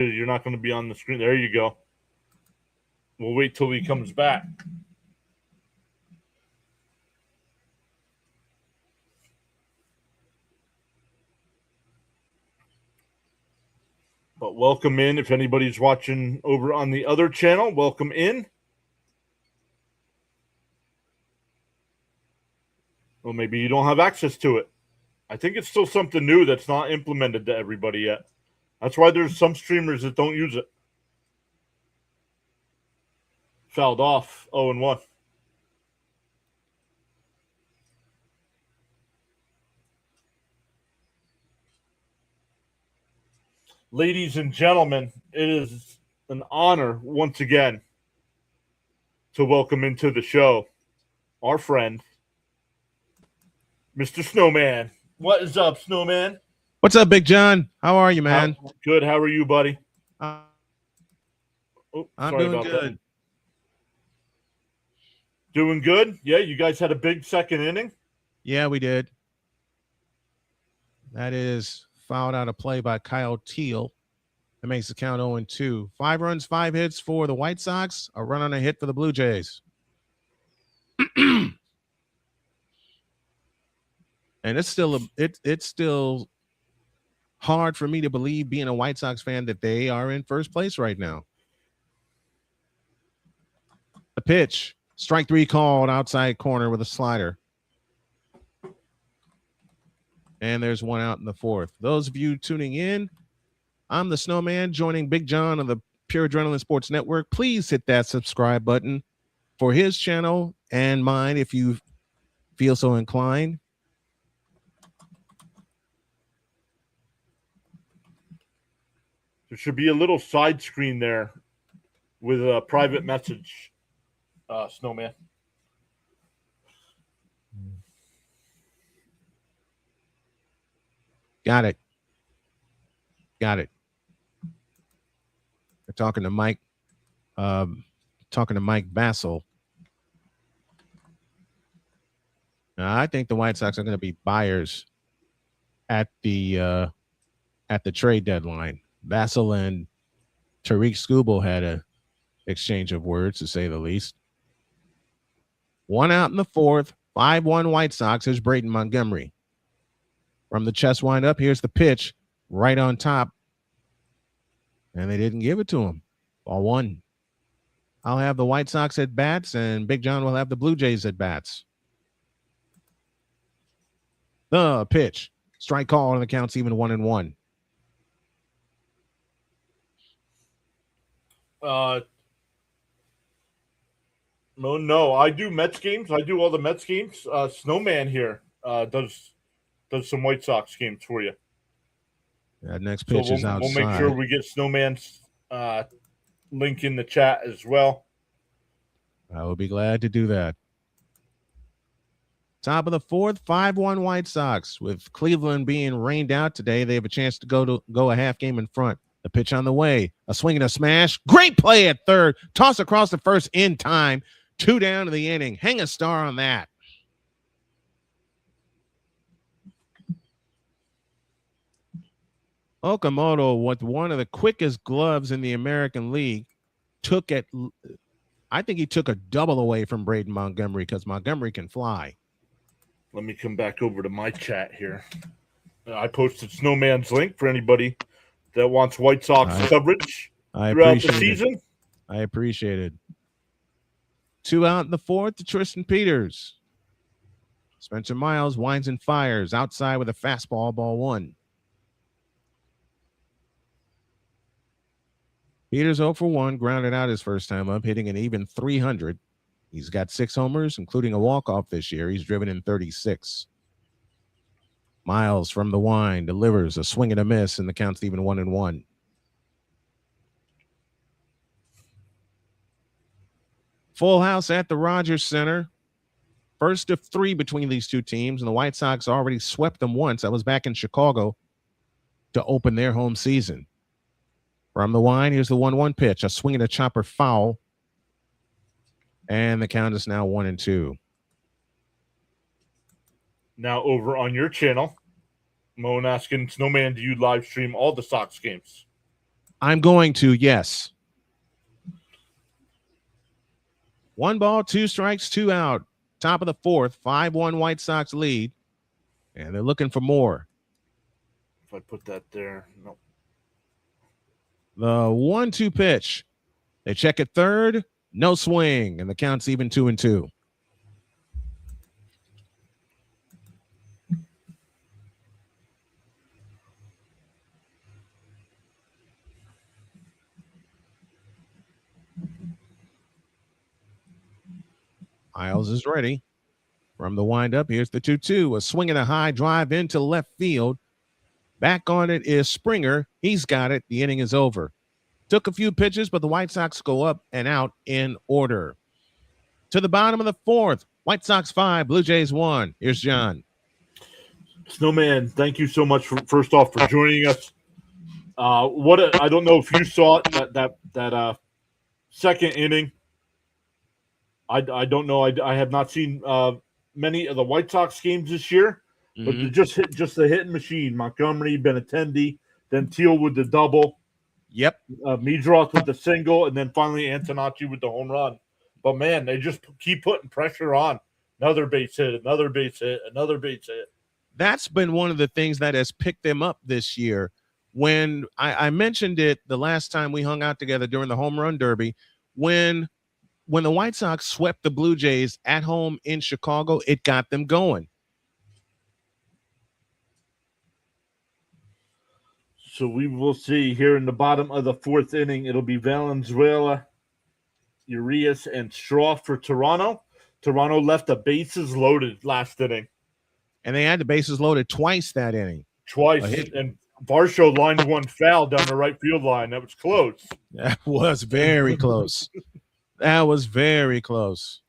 You're not going to be on the screen. There you go. We'll wait till he comes back. But welcome in. If anybody's watching over on the other channel, welcome in. Well, maybe you don't have access to it. I think it's still something new that's not implemented to everybody yet. That's why there's some streamers that don't use it. Fouled off 0-1. Ladies and gentlemen, it is an honor once again to welcome into the show our friend, Mr. Snowman. What is up, Snowman? What's up, Big John? How are you, man? Good. How are you, buddy? I'm doing good. That. Doing good? Yeah, you guys had a big second inning? Yeah, we did. That is fouled out of play by Kyle Teal. That makes the count 0-2. 5 runs, 5 hits for the White Sox. A run on a hit for the Blue Jays. And it's still hard for me to believe, being a White Sox fan, that they are in first place right now. The pitch. Strike 3 called outside corner with a slider. And there's one out in the fourth. Those of you tuning in, I'm the Snowman, joining Big John on the Pure Adrenaline Sports Network. Please hit that subscribe button for his channel and mine if you feel so inclined. There should be a little side screen there with a private message, Snowman. Got it. We're talking to Mike. Mike Bassel. Now, I think the White Sox are going to be buyers at the trade deadline. Bassel and Tariq Skubal had a exchange of words, to say the least. One out in the fourth. 5-1 White Sox. Here's Braden Montgomery. From the chest wind up, here's the pitch right on top. And they didn't give it to him. Ball 1. I'll have the White Sox at bats, and Big John will have the Blue Jays at bats. The pitch. Strike call, and the count's even 1-1. No, I do Mets games. I do all the Mets games. Snowman here does some White Sox games for you. That next pitch is outside. We'll make sure we get Snowman's link in the chat as well. I will be glad to do that. Top of the fourth, 5-1 White Sox. With Cleveland being rained out today, they have a chance to go a half game in front. The pitch on the way. A swing and a smash. Great play at third. Toss across the first in time. 2 down to the inning. Hang a star on that. Okamoto, with one of the quickest gloves in the American League, I think he took a double away from Braden Montgomery, because Montgomery can fly. Let me come back over to my chat here. I posted Snowman's link for anybody that wants White Sox coverage throughout the season. I appreciate it. 2 out in the fourth to Tristan Peters. Spencer Miles winds and fires outside with a fastball, ball 1. Peters 0 for 1, grounded out his first time up, hitting an even 300. He's got 6 homers, including a walk-off this year. He's driven in 36. Miles from the wind delivers a swing and a miss, and the count's even 1-1. Full house at the Rogers Center. First of 3 between these two teams, and the White Sox already swept them once. That was back in Chicago to open their home season. From the wind, here's the 1-1 pitch. A swing and a chopper foul. And the count is now 1-2. Now over on your channel, Moan asking, Snowman, do you live stream all the Sox games? I'm going to, yes. 1 ball, 2 strikes, 2 out. Top of the fourth, 5-1 White Sox lead. And they're looking for more. If I put that there, no. The 1-2 pitch. They check at third, no swing, and the count's even 2-2. Miles is ready. From the windup, here's the 2-2. A swing and a high drive into left field. Back on it is Springer. He's got it. The inning is over. Took a few pitches, but the White Sox go up and out in order. To the bottom of the fourth, White Sox 5, Blue Jays 1. Here's John. Snowman, thank you so much first off for joining us. I don't know if you saw it, that second inning. I don't know. I have not seen many of the White Sox games this year, but just the hitting machine. Montgomery, Benintendi, then Teal with the double. Yep. Midroth with the single, and then finally Antonacci with the home run. But man, they just keep putting pressure on. Another base hit, another base hit, another base hit. That's been one of the things that has picked them up this year. When I mentioned it the last time we hung out together during the home run derby, when the White Sox swept the Blue Jays at home in Chicago, it got them going. So we will see here in the bottom of the fourth inning. It'll be Valenzuela, Urias, and Straw for Toronto. Toronto left the bases loaded last inning. And they had the bases loaded twice that inning. Twice. And Varsho lined one foul down the right field line. That was close. That was very close. That was very close.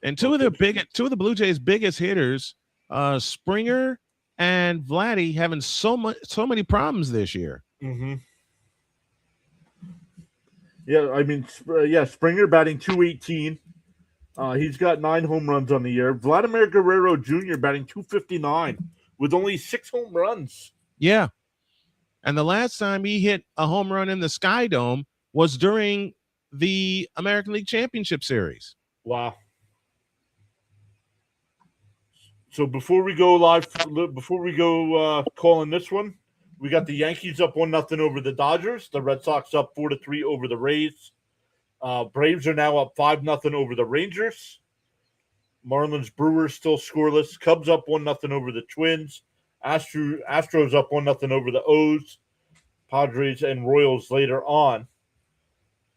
And two of the Blue Jays' biggest hitters, Springer and Vladdy, having so many problems this year. Mm-hmm. Yeah, I mean, Springer batting .218. He's got 9 home runs on the year. Vladimir Guerrero Jr. batting .259 with only 6 home runs. Yeah. And the last time he hit a home run in the Sky Dome was during the American League Championship Series. Wow. So before we go calling this one, we got the Yankees up 1-0 over the Dodgers. The Red Sox up 4-3 over the Rays. Braves are now up 5-0 over the Rangers. Marlins Brewers still scoreless. Cubs up 1-0 over the Twins. Astros up 1-0 over the O's. Padres and Royals later on.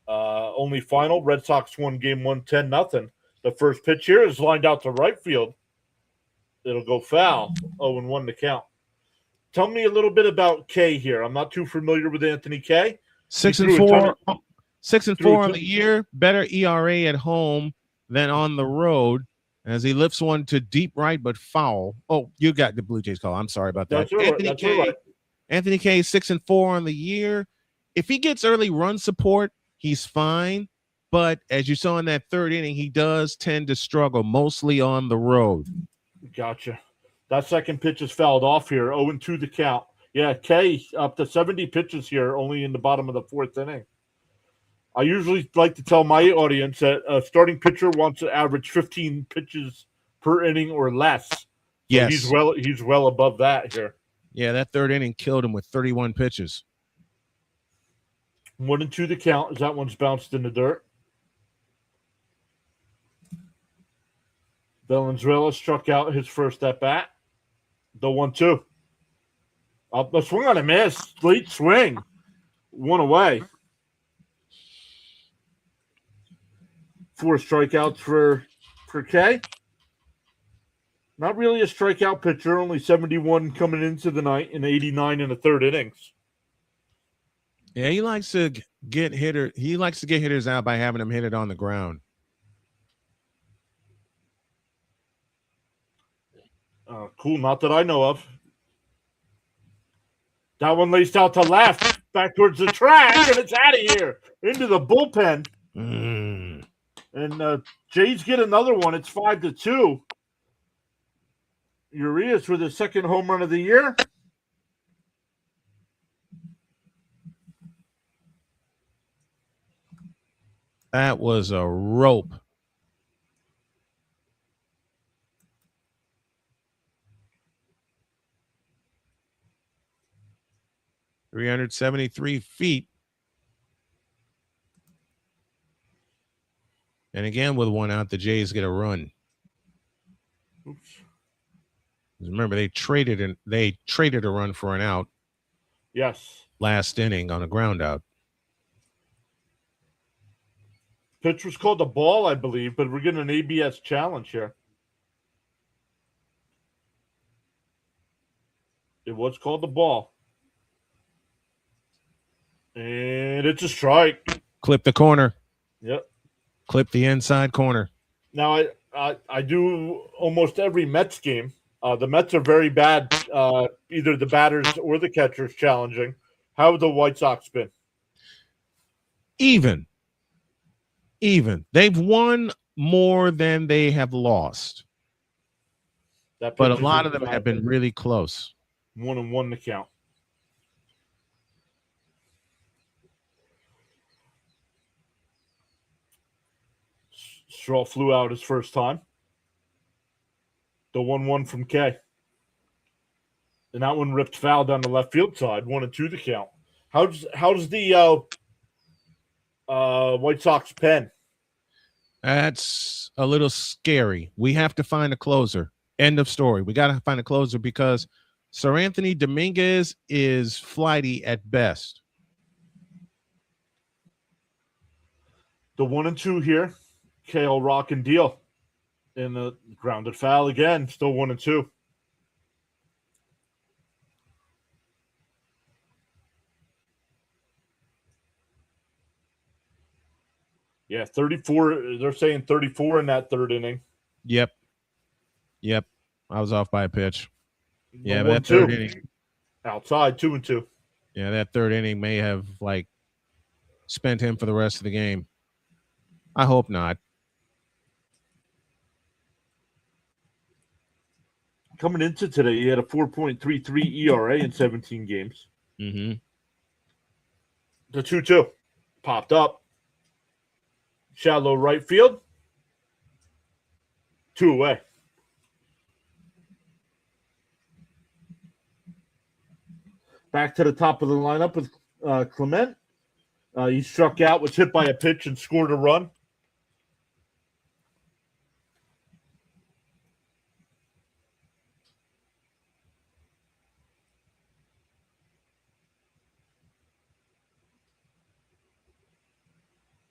Only final, Red Sox won game 1 10-0. The first pitch here is lined out to right field. It'll go foul. 0-1 to count. Tell me a little bit about K here. I'm not too familiar with Anthony K. 6-4. 6-4 on the year. Better ERA at home than on the road as he lifts one to deep right but foul. Oh, you got the Blue Jays call. I'm sorry about that. Anthony K 6-4 on the year. If he gets early run support, he's fine. But as you saw in that third inning, he does tend to struggle, mostly on the road. Gotcha. That second pitch is fouled off here. 0-2 the count. Yeah, K up to 70 pitches here, only in the bottom of the fourth inning. I usually like to tell my audience that a starting pitcher wants to average 15 pitches per inning or less. So yes. He's well above that here. Yeah, that third inning killed him with 31 pitches. 1-2 the count as that one's bounced in the dirt. Valenzuela struck out his first at bat. The 1-2. A swing on a miss. Late swing. 1 away. 4 strikeouts for K. Not really a strikeout pitcher. Only 71 coming into the night and 89 in the third innings. Yeah, he likes to get hitters out by having them hit it on the ground. Cool. Not that I know of. That one laced out to left, back towards the track, and it's out of here into the bullpen. And Jays get another one. It's 5-2. Urias with his second home run of the year. That was a rope. .373 feet. And again, with one out, the Jays get a run. Oops. Remember, they traded a run for an out. Yes. Last inning on a ground out. Pitch was called a ball, I believe, but we're getting an ABS challenge here. It was called the ball. And it's a strike. Clip the corner. Yep. Clip the inside corner. Now, I do almost every Mets game. The Mets are very bad, either the batters or the catchers challenging. How have the White Sox been? Even. They've won more than they have lost. But a lot of them have been really close. 1-1 to count. Straw flew out his first time. The 1-1 from K. And that one ripped foul down the left field side. 1-2 to count. How does the White Sox pen? That's a little scary. We have to find a closer. End of story. We got to find a closer because Sir Anthony Dominguez is flighty at best. The 1-2 here. KL rock and deal. And the grounded foul again. Still 1-2. Yeah, 34. They're saying 34 in that third inning. Yep. I was off by a pitch. Yeah, but that third inning. Outside, 2-2. Yeah, that third inning may have spent him for the rest of the game. I hope not. Coming into today, he had a 4.33 ERA in 17 games. Mm-hmm. The 2-2 popped up. Shallow right field. 2 away. Back to the top of the lineup with Clement. He struck out, was hit by a pitch, and scored a run.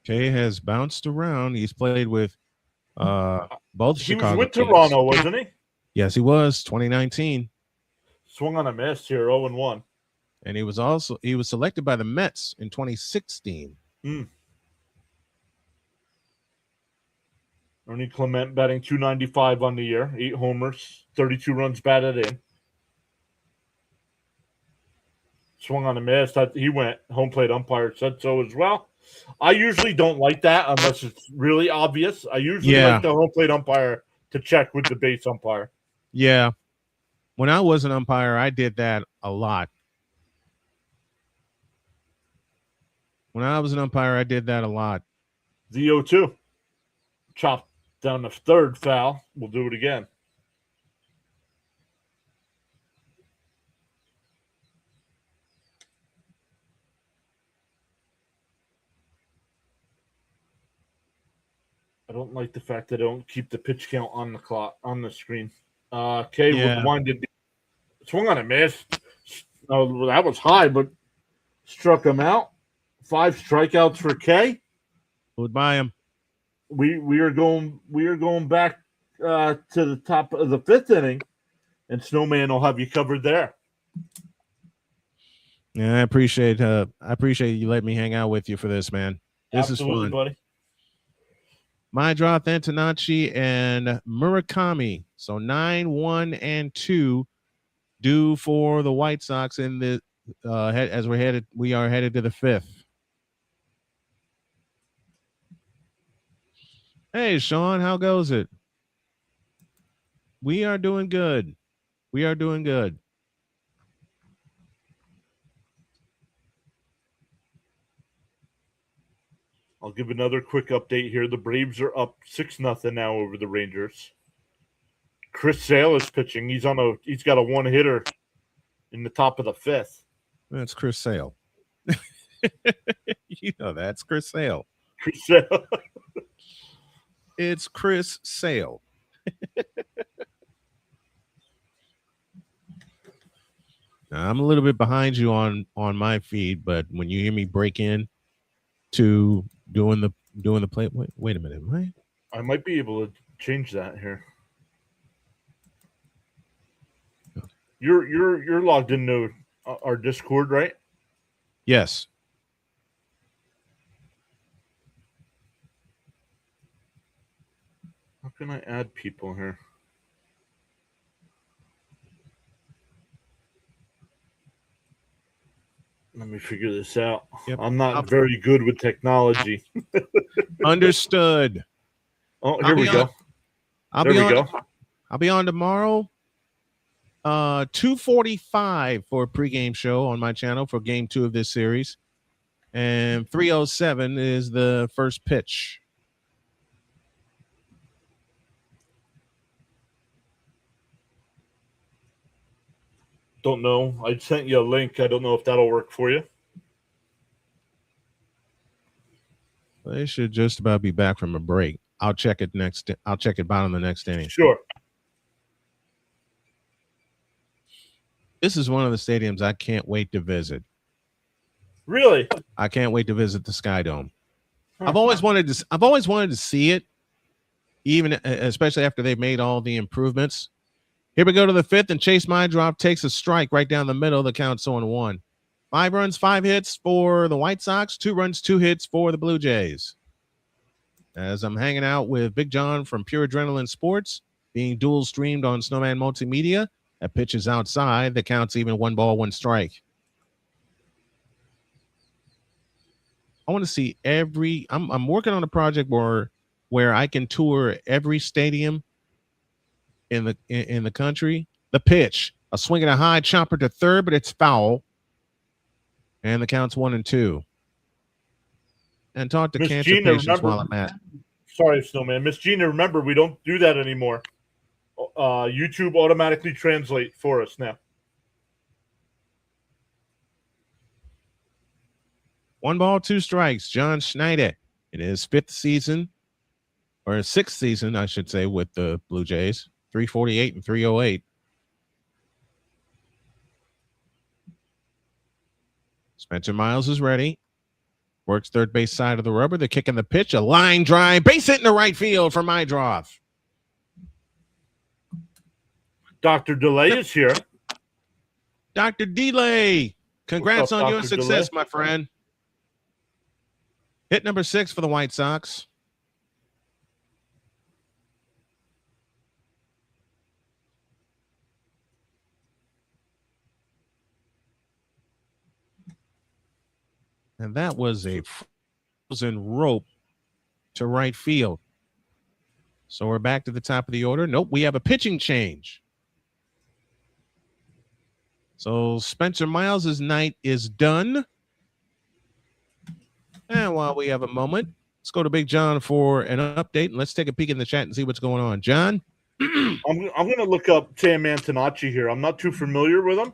Kay has bounced around. He's played with both Chicago. He was with teams. Toronto, wasn't he? Yes, he was. 2019. Swung on a miss here, 0-1. And he was selected by the Mets in 2016. Ernie Clement batting .295 on the year, 8 homers, 32 runs batted in. Swung on a miss. He went. Home plate umpire said so as well. I usually don't like that unless it's really obvious. I usually like the home plate umpire to check with the base umpire. Yeah. When I was an umpire, I did that a lot. When I was an umpire, I did that a lot. The 0-2. Chopped down the third foul. We'll do it again. I don't like the fact that I don't keep the pitch count on the clock on the screen. K winded. Swung on a miss. Oh, that was high, but struck him out. 5 strikeouts for K. Would buy him. We are going back to the top of the 5th inning, and Snowman will have you covered there. Yeah, I appreciate you letting me hang out with you for this, man. This Absolutely, is fun, buddy. Maidroth, Antonacci, and Murakami. So 9-1-2 due for the White Sox in the as we are headed to the 5th. Hey, Sean, how goes it? We are doing good. I'll give another quick update here. The Braves are up 6-0 now over the Rangers. Chris Sale is pitching. He's got a one hitter in the top of the fifth. That's Chris Sale. That's Chris Sale. Chris Sale. It's Chris Sale. Now, I'm a little bit behind you on my feed, but when you hear me break in to doing the play, wait a minute, right? I might be able to change that here. You're logged into our Discord, right? Yes. How can I add people here? Let me figure this out. Yep. I'm not very good with technology. Understood. Oh, here we go. I'll be on tomorrow. 2:45 for a pregame show on my channel for game 2 of this series. And 3:07 is the first pitch. Don't know. I sent you a link. I don't know if that'll work for you. They should just about be back from a break. I'll check it about on the next inning. Sure. This is one of the stadiums I can't wait to visit. Really? I can't wait to visit the Sky Dome. I've always wanted to see it, even especially after they've made all the improvements. Here we go to the 5th, and Chase Mydrop takes a strike right down the middle. The count's 0-1. 5 runs, 5 hits for the White Sox. 2 runs, 2 hits for the Blue Jays. As I'm hanging out with Big John from Pure Adrenaline Sports, being dual streamed on Snowman Multimedia. That pitch is outside. The count's even 1 ball, 1 strike. I want to see every. I'm working on a project where I can tour every stadium in the country. The pitch, a swing and a high chopper to third, but it's foul, and the count's 1-2. And talk to Miss cancer Gina, patients while I'm at. Sorry, Snowman. Miss Gina, remember we don't do that anymore. YouTube automatically translate for us now. 1 ball, 2 strikes. John Schneider. It is 5th season, or 6th season, I should say, with the Blue Jays. 348 and 308. Spencer Miles is ready. Works third base side of the rubber. They're kicking the pitch. A line drive. Base hit in the right field for Mydrov. Dr. Delay is here. Dr. Delay. Congrats on your Dr. success, Delay? my friend. Hit number 6 for the White Sox. And that was a frozen rope to right field. So we're back to the top of the order. Nope, we have a pitching change. So Spencer Miles' night is done. And while we have a moment, let's go to Big John for an update. And let's take a peek in the chat and see what's going on. John? I'm going to look up Sam Antonacci here. I'm not too familiar with him.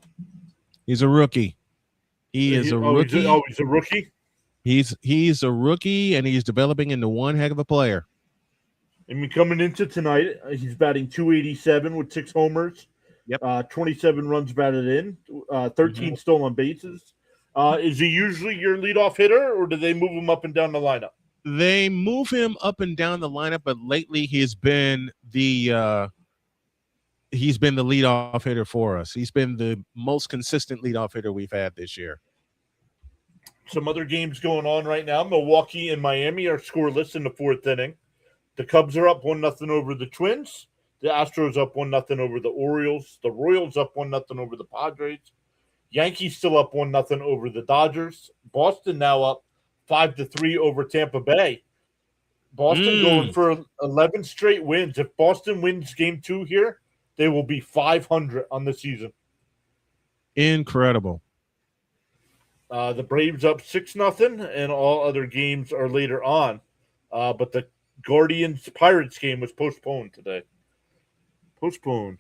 He's a rookie. He is a rookie. He's a rookie? He's a rookie, and he's developing into one heck of a player. I mean, coming into tonight, he's batting .287 with 6 homers. Yep. 27 runs batted in, 13 stolen bases. Is he usually your leadoff hitter, or do they move him up and down the lineup? They move him up and down the lineup, but lately he's been the leadoff hitter for us. He's been the most consistent leadoff hitter we've had this year. Some other games going on right now. Milwaukee and Miami are scoreless in the 4th inning. The Cubs are up 1-0 over the Twins. The Astros up 1-0 over the Orioles. The Royals up 1-0 over the Padres. Yankees still up 1-0 over the Dodgers. Boston now up 5-3 over Tampa Bay. Boston going for 11 straight wins. If Boston wins game 2 here, they will be 500 on the season. Incredible. The Braves up 6-0, and all other games are later on. But the Guardians Pirates game was postponed today. Postponed.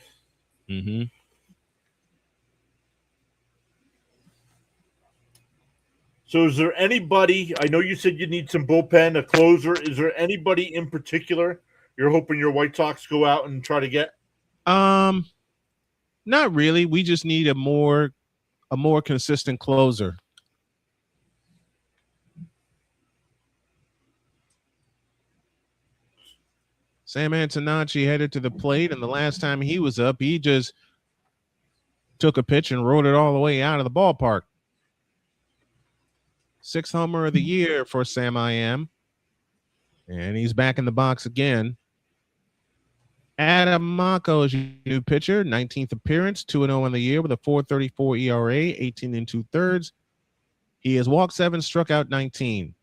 Mm-hmm. So, is there anybody? I know you said you need some bullpen, a closer. Is there anybody in particular you're hoping your White Sox go out and try to get? Not really. We just need a more consistent closer. Sam Antonacci headed to the plate, and the last time he was up, he just took a pitch and rolled it all the way out of the ballpark. 6th homer of the year for Sam I.M. And he's back in the box again. Adam Mako is your new pitcher, 19th appearance, 2-0 on the year with a 4.34 ERA, 18 2/3. He has walked 7, struck out 19.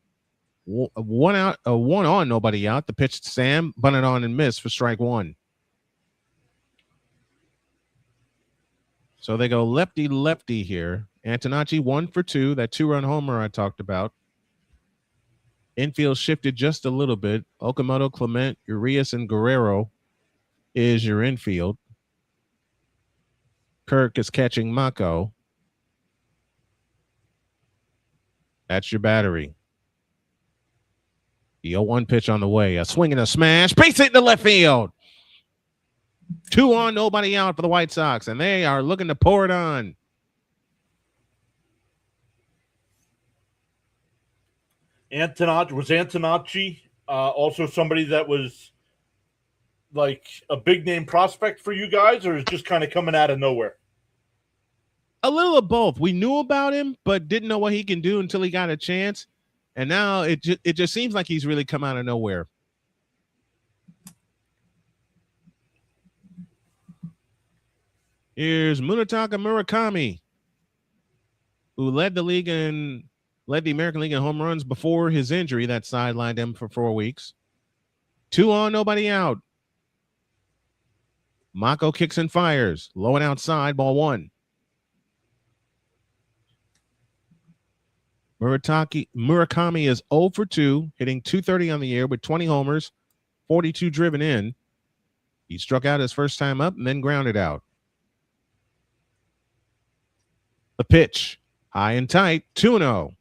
One on, nobody out. The pitch to Sam, bunted on and missed for strike 1. So they go lefty here. Antonacci 1 for 2, that 2-run homer I talked about. Infield shifted just a little bit. Okamoto, Clement, Urias, and Guerrero is your infield. Kirk is catching Mako. That's your battery. The 0-1 pitch on the way. A swing and a smash. Base hit into left field. 2 on, nobody out for the White Sox, and they are looking to pour it on. Was Antonacci also somebody that was like a big name prospect for you guys, or is just kind of coming out of nowhere? A little of both. We knew about him, but didn't know what he can do until he got a chance. And now it just seems like he's really come out of nowhere. Here's Munetaka Murakami, who led the American League in home runs before his injury that sidelined him for 4 weeks. 2 on, nobody out. Mako kicks and fires. Low and outside, ball 1. Murakami is 0 for 2, hitting .230 on the year with 20 homers, 42 driven in. He struck out his first time up and then grounded out. The pitch, high and tight, 2-0.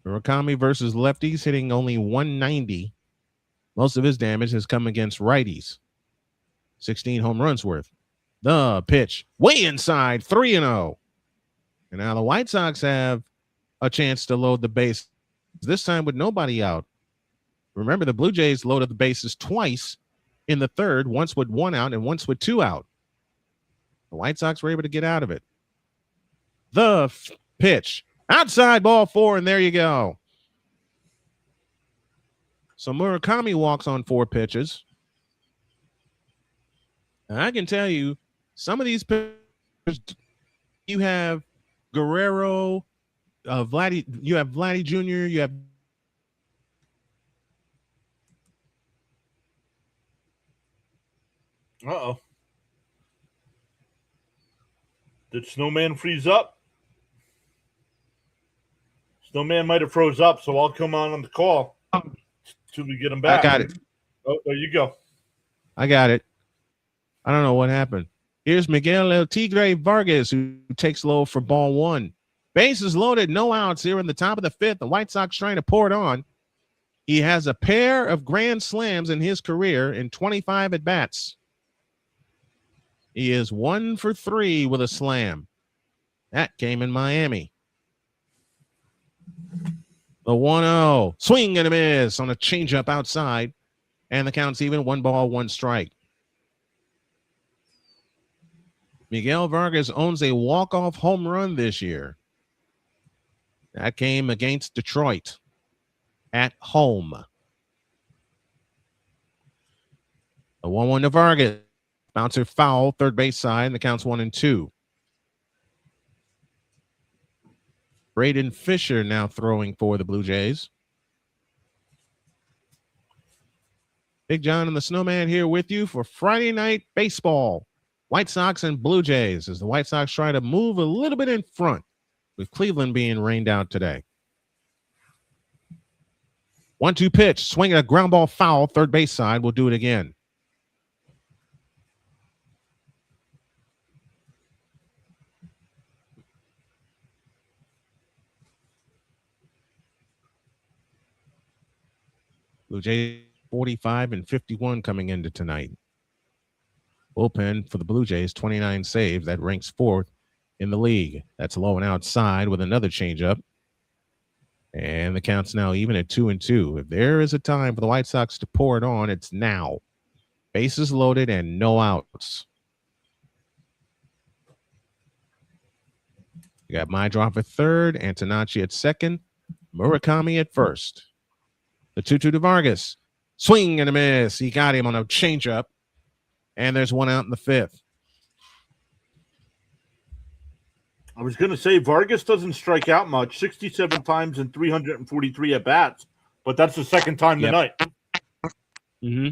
Murakami versus lefties, hitting only 190. Most of his damage has come against righties. 16 home runs worth. The pitch, way inside, 3-0. And now the White Sox have a chance to load the base, this time with nobody out. Remember, the Blue Jays loaded the bases twice in the third, once with 1 out and once with 2 out. The White Sox were able to get out of it. The pitch, outside, ball 4, and there you go. So Murakami walks on 4 pitches. And I can tell you, some of these pitchers, you have Guerrero, you have Vladdy Jr., you have Uh-oh. Did Snowman freeze up? Snowman might have froze up, so I'll come on the call till we get him back. I got it. Oh, there you go. I got it. I don't know what happened. Here's Miguel El Tigre Vargas, who takes low for ball 1. Bases loaded, no outs here in the top of the 5th. The White Sox trying to pour it on. He has a pair of grand slams in his career in 25 at-bats. He is 1 for 3 with a slam. That came in Miami. The 1-0. Swing and a miss on a changeup outside. And the count's even, 1 ball, 1 strike. Miguel Vargas owns a walk-off home run this year. That came against Detroit at home. The 1-1 to Vargas. Bouncer foul, third base side, and the count's 1-2. Braden Fisher now throwing for the Blue Jays. Big John and the Snowman here with you for Friday Night Baseball White Sox and Blue Jays as the White Sox try to move a little bit in front with Cleveland being rained out today. 1-2 pitch, swing a ground ball foul, third base side. We'll do it again. Blue Jays 45 and 51 coming into tonight. Bullpen for the Blue Jays, 29 saves. That ranks fourth in the league. That's low and outside with another changeup. And the count's now even at 2-2. If there is a time for the White Sox to pour it on, it's now. Bases loaded and no outs. You got Maedroff at third, Antonacci at second, Murakami at first. The 2-2 to Vargas. Swing and a miss. He got him on a changeup. And there's one out in the fifth. I was going to say Vargas doesn't strike out much, 67 times and 343 at-bats, but that's the second time tonight. Mm-hmm.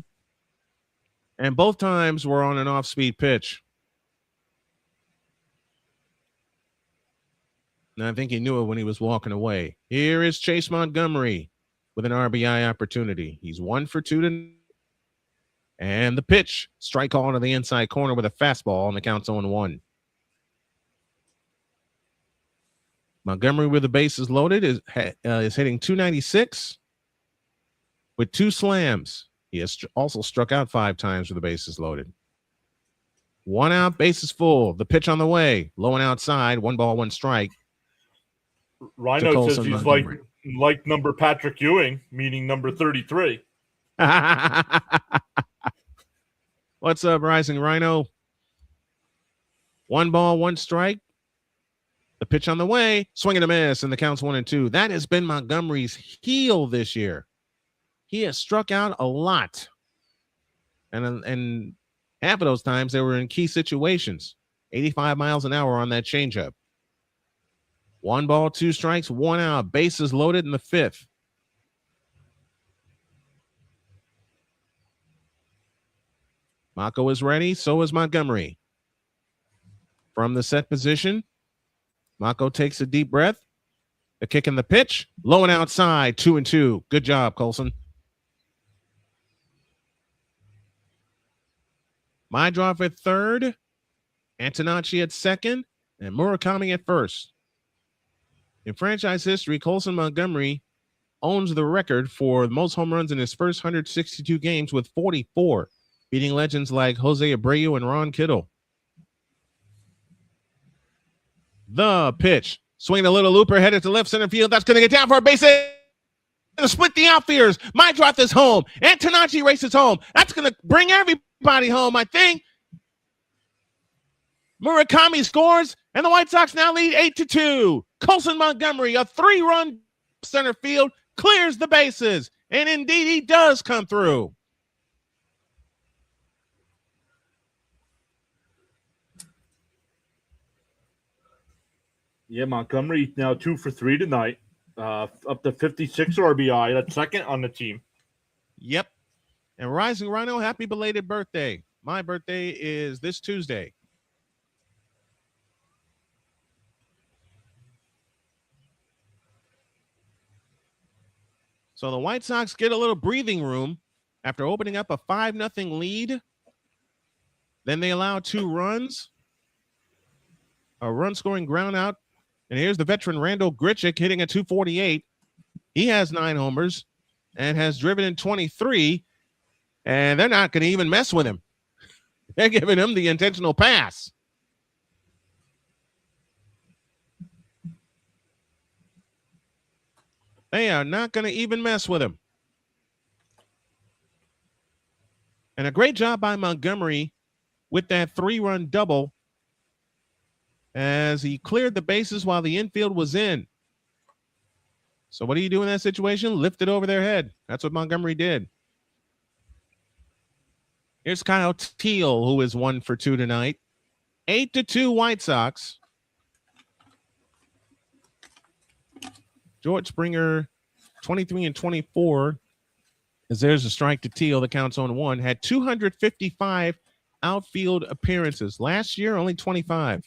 And both times were on an off-speed pitch. And I think he knew it when he was walking away. Here is Chase Montgomery with an RBI opportunity. He's 1 for 2 tonight. And the pitch, strike call into the inside corner with a fastball, and the count's 0-1. Montgomery with the bases loaded is hitting 296 with 2 slams. He has also struck out 5 times with the bases loaded. 1 out, bases full. The pitch on the way, low and outside, 1 ball, 1 strike. Rhino says he's like number Patrick Ewing, meaning number 33. What's up, Rising Rhino? 1 ball, 1 strike. The pitch on the way, swing and a miss, and the count's 1-2. That has been Montgomery's heel this year. He has struck out a lot. And half of those times they were in key situations. 85 miles an hour on that changeup. 1 ball, 2 strikes, 1 out. Bases loaded in the fifth. Mako is ready. So is Montgomery. From the set position, Mako takes a deep breath. The kick and the pitch. Low and outside. 2-2. Good job, Colson. Maedroff at third. Antonacci at second. And Murakami at first. In franchise history, Colson Montgomery owns the record for most home runs in his first 162 games with 44, beating legends like Jose Abreu and Ron Kittle. The pitch. Swing a little looper, headed to left center field. That's going to get down for a base hit. To split the outfielders. Maedroff is home. Antonacci races home. That's going to bring everybody home, I think. Murakami scores, and the White Sox now lead 8-2. Colson Montgomery, a 3-run center field, clears the bases. And indeed, he does come through. Yeah, Montgomery now 2 for 3 tonight. Up to 56 RBI. That's second on the team. Yep. And Rising Rhino, happy belated birthday. My birthday is this Tuesday. So the White Sox get a little breathing room after opening up a 5-0 lead. Then they allow 2 runs. A run-scoring ground out. And here's the veteran Randall Grichuk hitting a 248. He has 9 homers and has driven in 23. And they're not going to even mess with him. They're giving him the intentional pass. They are not going to even mess with him. And a great job by Montgomery with that 3-run double as he cleared the bases while the infield was in. So what do you do in that situation? Lift it over their head. That's what Montgomery did. Here's Kyle Teal, who is 1 for 2 tonight. 8-2 White Sox. George Springer, 23 and 24. As there's a strike to Teal, the count's on 1. Had 255 outfield appearances. Last year, only 25.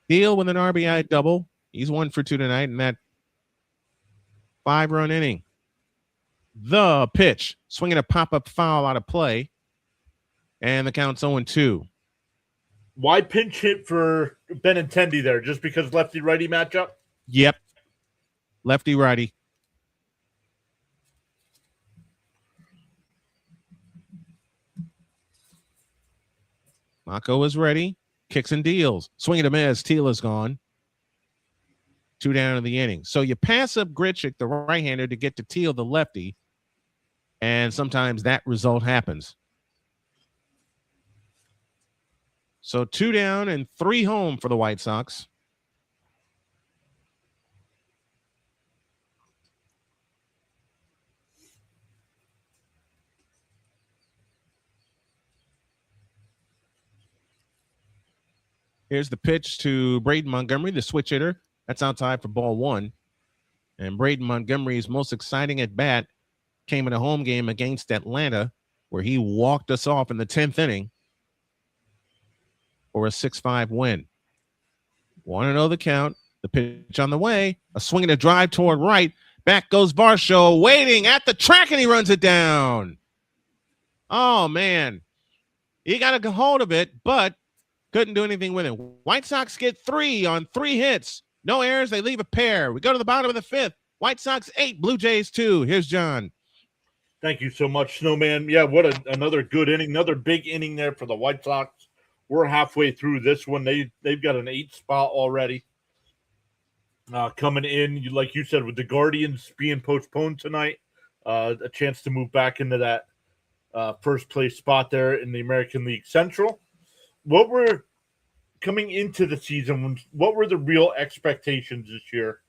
Deal with an RBI double. He's 1 for 2 tonight in that 5-run inning. The pitch, swinging a pop-up foul out of play, and the count's 0-2. Why pinch hit for Benintendi there? Just because lefty-righty matchup? Yep. Lefty-righty. Mako is ready. Kicks and deals. Swinging a miss. Teal is gone. 2 down in the inning. So you pass up Grichuk, the right-hander, to get to Teal, the lefty, and sometimes that result happens. So 2 down and 3 home for the White Sox. Here's the pitch to Braden Montgomery, the switch hitter. That's outside for ball 1. And Braden Montgomery's most exciting at bat came in a home game against Atlanta, where he walked us off in the 10th inning for a 6-5 win. 1-0 the count. The pitch on the way. A swing and a drive toward right. Back goes Varsho, waiting at the track, and he runs it down. Oh, man. He got a hold of it, but couldn't do anything with it. White Sox get 3 on 3 hits. No errors. They leave a pair. We go to the bottom of the 5th. White Sox 8, Blue Jays 2. Here's John. Thank you so much, Snowman. Yeah, what another good inning, another big inning there for the White Sox. We're halfway through this one. They've got an 8 spot already. Coming in, like you said, with the Guardians being postponed tonight, a chance to move back into that first place spot there in the American League Central. What were coming into the season? What were the real expectations this year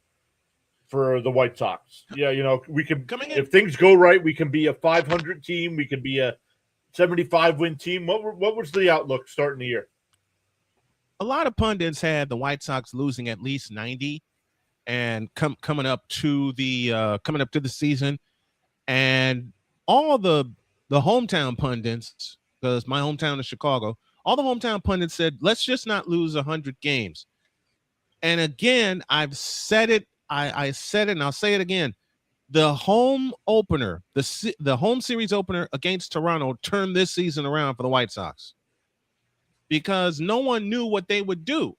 for the White Sox? Yeah, we could, if things go right, we can be a 500 team. We could be a 75 win team. What was the outlook starting the year? A lot of pundits had the White Sox losing at least 90 and coming up to the season, and all the hometown pundits, because my hometown is Chicago, all the hometown pundits said, let's just not lose 100 games. And again, I've said it. I said it, and I'll say it again. The home opener, the home series opener against Toronto turned this season around for the White Sox, because no one knew what they would do.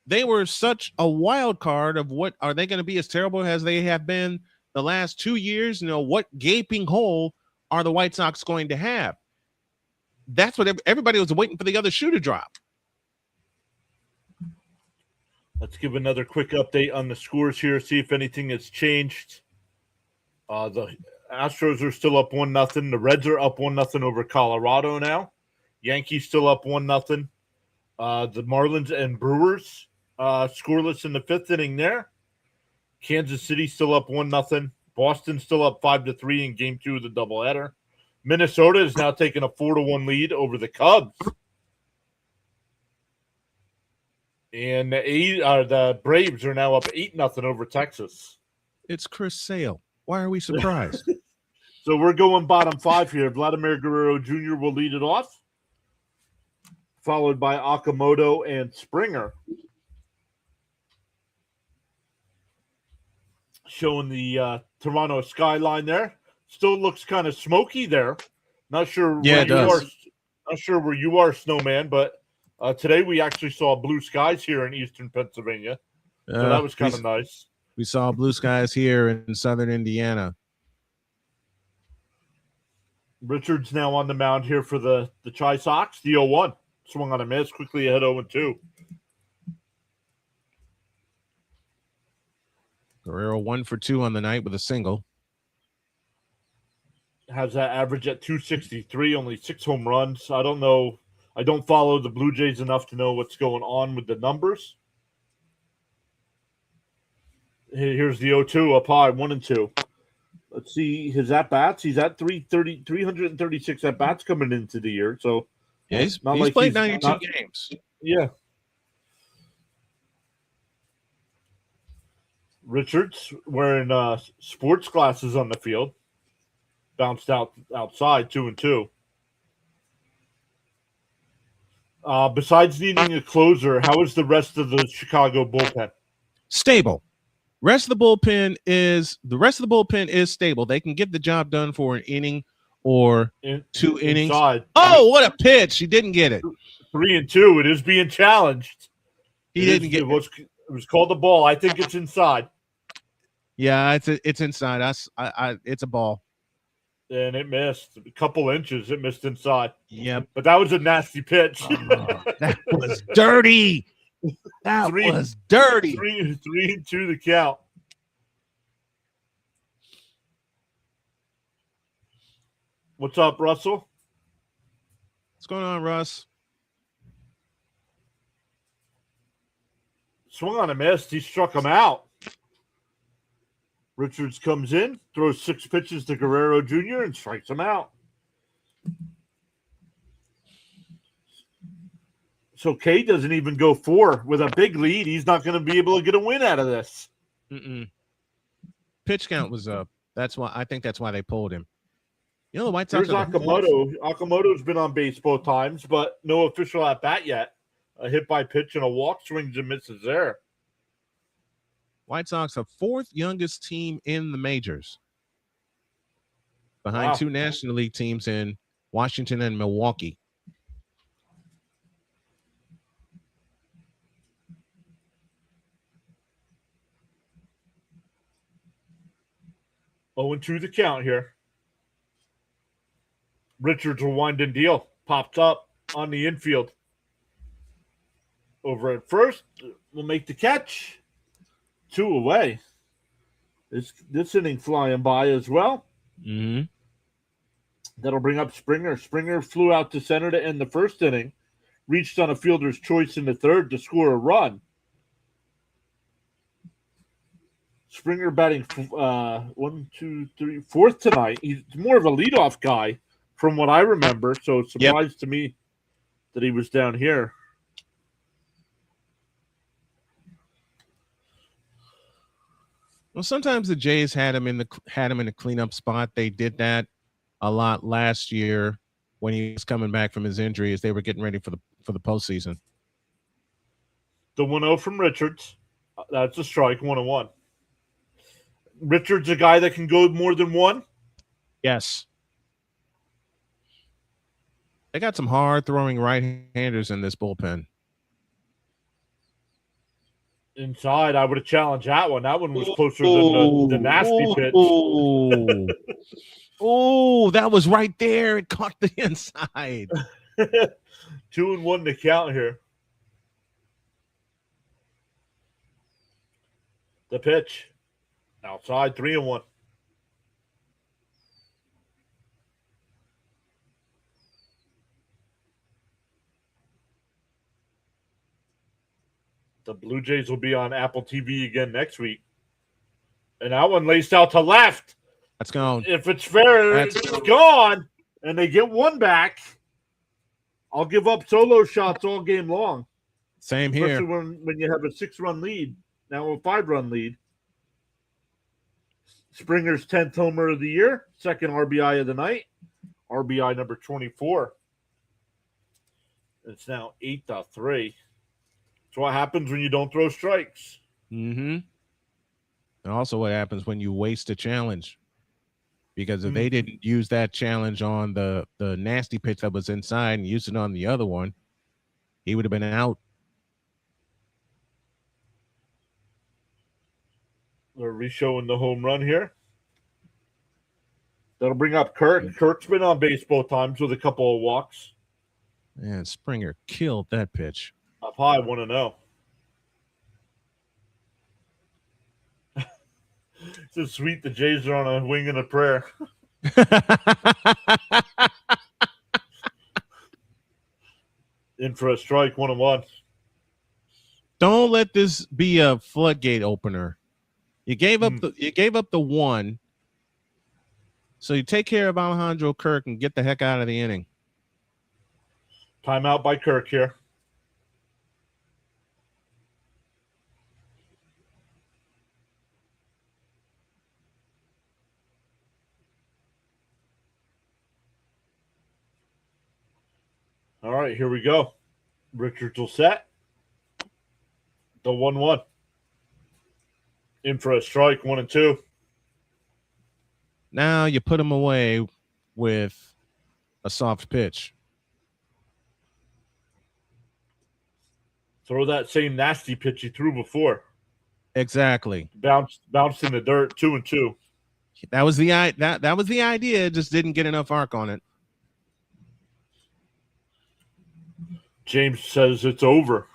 They were such a wild card of what are they going to be as terrible as they have been the last 2 years? What gaping hole are the White Sox going to have? That's what everybody was waiting for the other shoe to drop. Let's give another quick update on the scores here, see if anything has changed. The Astros are still up 1-0. The Reds are up 1-0 over Colorado now. Yankees still up 1-0. The Marlins and Brewers scoreless in the 5th inning there. Kansas City still up 1-0. Boston still up 5-3 in Game 2 of the doubleheader. Minnesota is now taking a 4-1 lead over the Cubs. And the Braves are now up 8-0 over Texas. It's Chris Sale. Why are we surprised? So we're going bottom 5 here. Vladimir Guerrero Jr. will lead it off, followed by Okamoto and Springer. Showing the Toronto skyline there. Still looks kind of smoky there. Not sure where it does. Not sure where you are, Snowman, but today we actually saw blue skies here in eastern Pennsylvania. So that was kind of nice. We saw blue skies here in southern Indiana. Richards now on the mound here for the Chi Sox. The 0-1. Swung on a miss. Quickly ahead 0-2. Guerrero 1 for 2 on the night with a single. Has that average at 263, only 6 home runs. I don't know. I don't follow the Blue Jays enough to know what's going on with the numbers. Here's the 0-2 up high, 1-2. Let's see his at-bats. He's at 336 at-bats coming into the year. So yeah, he's played 92 games. Yeah. Richards wearing sports glasses on the field. Bounced outside, 2-2. Besides needing a closer, how is the rest of the Chicago bullpen? Stable. Rest of the bullpen is stable. They can get the job done for an inning or 2 innings. Inside. Oh, what a pitch! He didn't get it. 3-2. It is being challenged. He didn't get it. It was called the ball. I think it's inside. Yeah, it's inside us. It's a ball. And it missed a couple inches. It missed inside. Yep. But that was a nasty pitch. Oh, that was dirty. That was dirty. 3-2 the count. What's up, Russell? What's going on, Russ? Swung on a miss. He struck him out. Richards comes in, throws 6 pitches to Guerrero Jr. and strikes him out. So K doesn't even go 4 with a big lead. He's not going to be able to get a win out of this. Pitch count was up. I think that's why they pulled him. You know, the White Sox. Here's Okamoto. Okamoto's been on base both times, but no official at bat yet. A hit by pitch and a walk, swings and misses there. White Sox are 4th youngest team in the majors, behind 2 National League teams in Washington and Milwaukee. Oh, and 2 the count here. Richards will wind and deal. Popped up on the infield. Over at first, will make the catch. 2 away. This inning flying by as well. Mm-hmm. That'll bring up Springer. Springer flew out to center to end the first inning. Reached on a fielder's choice in the third to score a run. Springer batting 4th tonight. He's more of a leadoff guy from what I remember. So it's surprised to me that he was down here. Well, sometimes the Jays had him in the cleanup spot. They did that a lot last year when he was coming back from his injury as they were getting ready for the postseason. The 1-0 from Richards. That's a strike, 1-1. Richards a guy that can go more than 1? Yes. They got some hard-throwing right-handers in this bullpen. Inside, I would have challenged that one. That one was closer than the nasty pitch. Oh, that was right there. It caught the inside. 2-1 to count here. The pitch. Outside, 3-1. The Blue Jays will be on Apple TV again next week. And that one laced out to left. That's gone. If it's fair, it's gone. And they get 1 back. I'll give up solo shots all game long. Same here. Especially when you have a 6-run lead. Now a 5-run lead. Springer's 10th homer of the year. 2nd RBI of the night. RBI number 24. It's now 8-3. That's what happens when you don't throw strikes. Mm-hmm. And also what happens when you waste a challenge. Because if they didn't use that challenge on the nasty pitch that was inside and used it on the other one, he would have been out. They're re-showing the home run here. That'll bring up Kirk. Kirk's been on base both times with a couple of walks. Man, Springer killed that pitch. Up high, 1-0. It's so sweet. The Jays are on a wing and a prayer. In for a strike, 1-1. Don't let this be a floodgate opener. You gave up the 1. So you take care of Alejandro Kirk and get the heck out of the inning. Timeout by Kirk here. All right, here we go. Richards will set. The 1-1. In for a strike, 1-2. Now you put him away with a soft pitch. Throw that same nasty pitch he threw before. Exactly. Bounced in the dirt, 2-2. That was the idea. Just didn't get enough arc on it. James says it's over.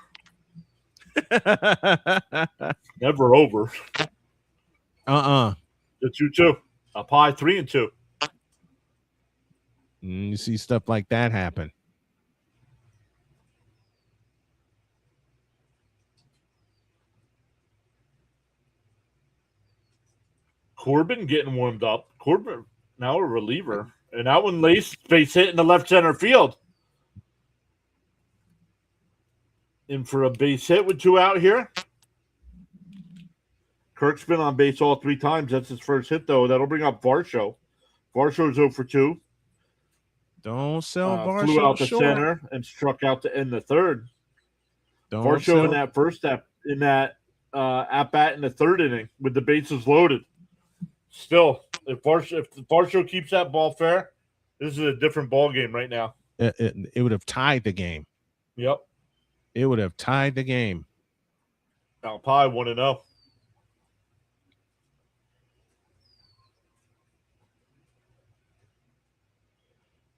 Never over. The The 2-2. Up high, 3-2. You see stuff like that happen. Corbin getting warmed up. Corbin now a reliever. And that one lays base hit in the left center field. In for a base hit with 2 out here. Kirk's been on base all 3 times. That's his first hit, though. That'll bring up Varsho. Varsho's 0 for 2. Don't sell Varsho Flew out the short. center and struck out to end the third. Don't Varsho sell. in that first at bat in the third inning with the bases loaded. Still, if Varsho keeps that ball fair, this is a different ball game right now. It would have tied the game. Yep. It would have tied the game. Alpie 1-0.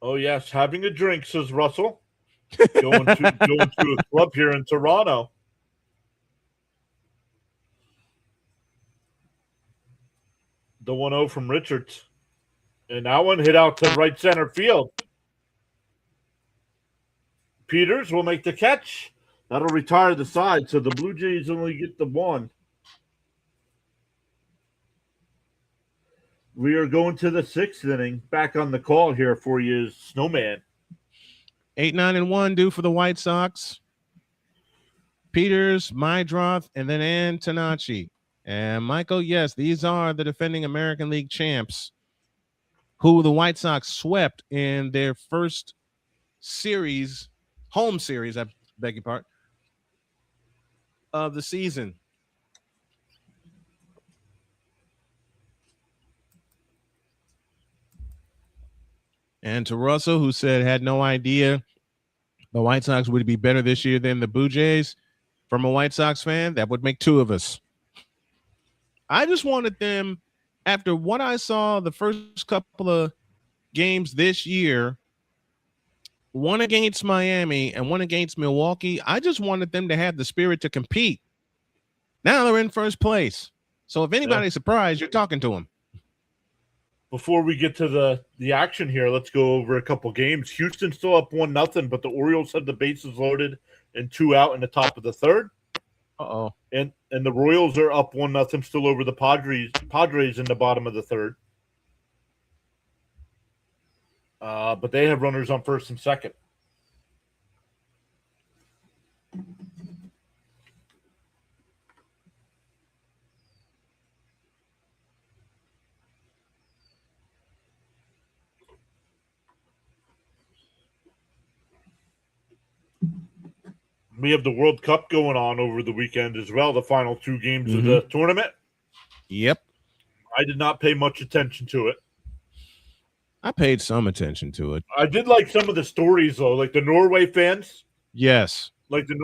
Oh yes, having a drink, says Russell. Going to a club here in Toronto. The 1-0 from Richards. And that one hit out to right center field. Peters will make the catch. That'll retire the side, so the Blue Jays only get the 1. We are going to the 6th inning. Back on the call here for you, Snowman. 8-9-1 due for the White Sox. Peters, Mydroth, and then Antonacci. And Michael, yes, these are the defending American League champs who the White Sox swept in their first series, home series, I beg your pardon, of the season. And to Russell, who said had no idea the White Sox would be better this year than the Blue Jays, from a White Sox fan, that would make 2 of us. I just wanted them, after what I saw the first couple of games this year, one against Miami and one against Milwaukee, I just wanted them to have the spirit to compete. Now they're in first place. So if anybody's surprised, you're talking to them. Before we get to the action here, let's go over a couple games. Houston's still up 1-0, but the Orioles have the bases loaded and 2 out in the top of the third. Uh-oh. And the Royals are up 1-0 still over the Padres in the bottom of the third. But they have runners on first and second. We have the World Cup going on over the weekend as well, the final 2 games of the tournament. Yep. I did not pay much attention to it. I paid some attention to it. I did like some of the stories, though, like the Norway fans. Yes. Like the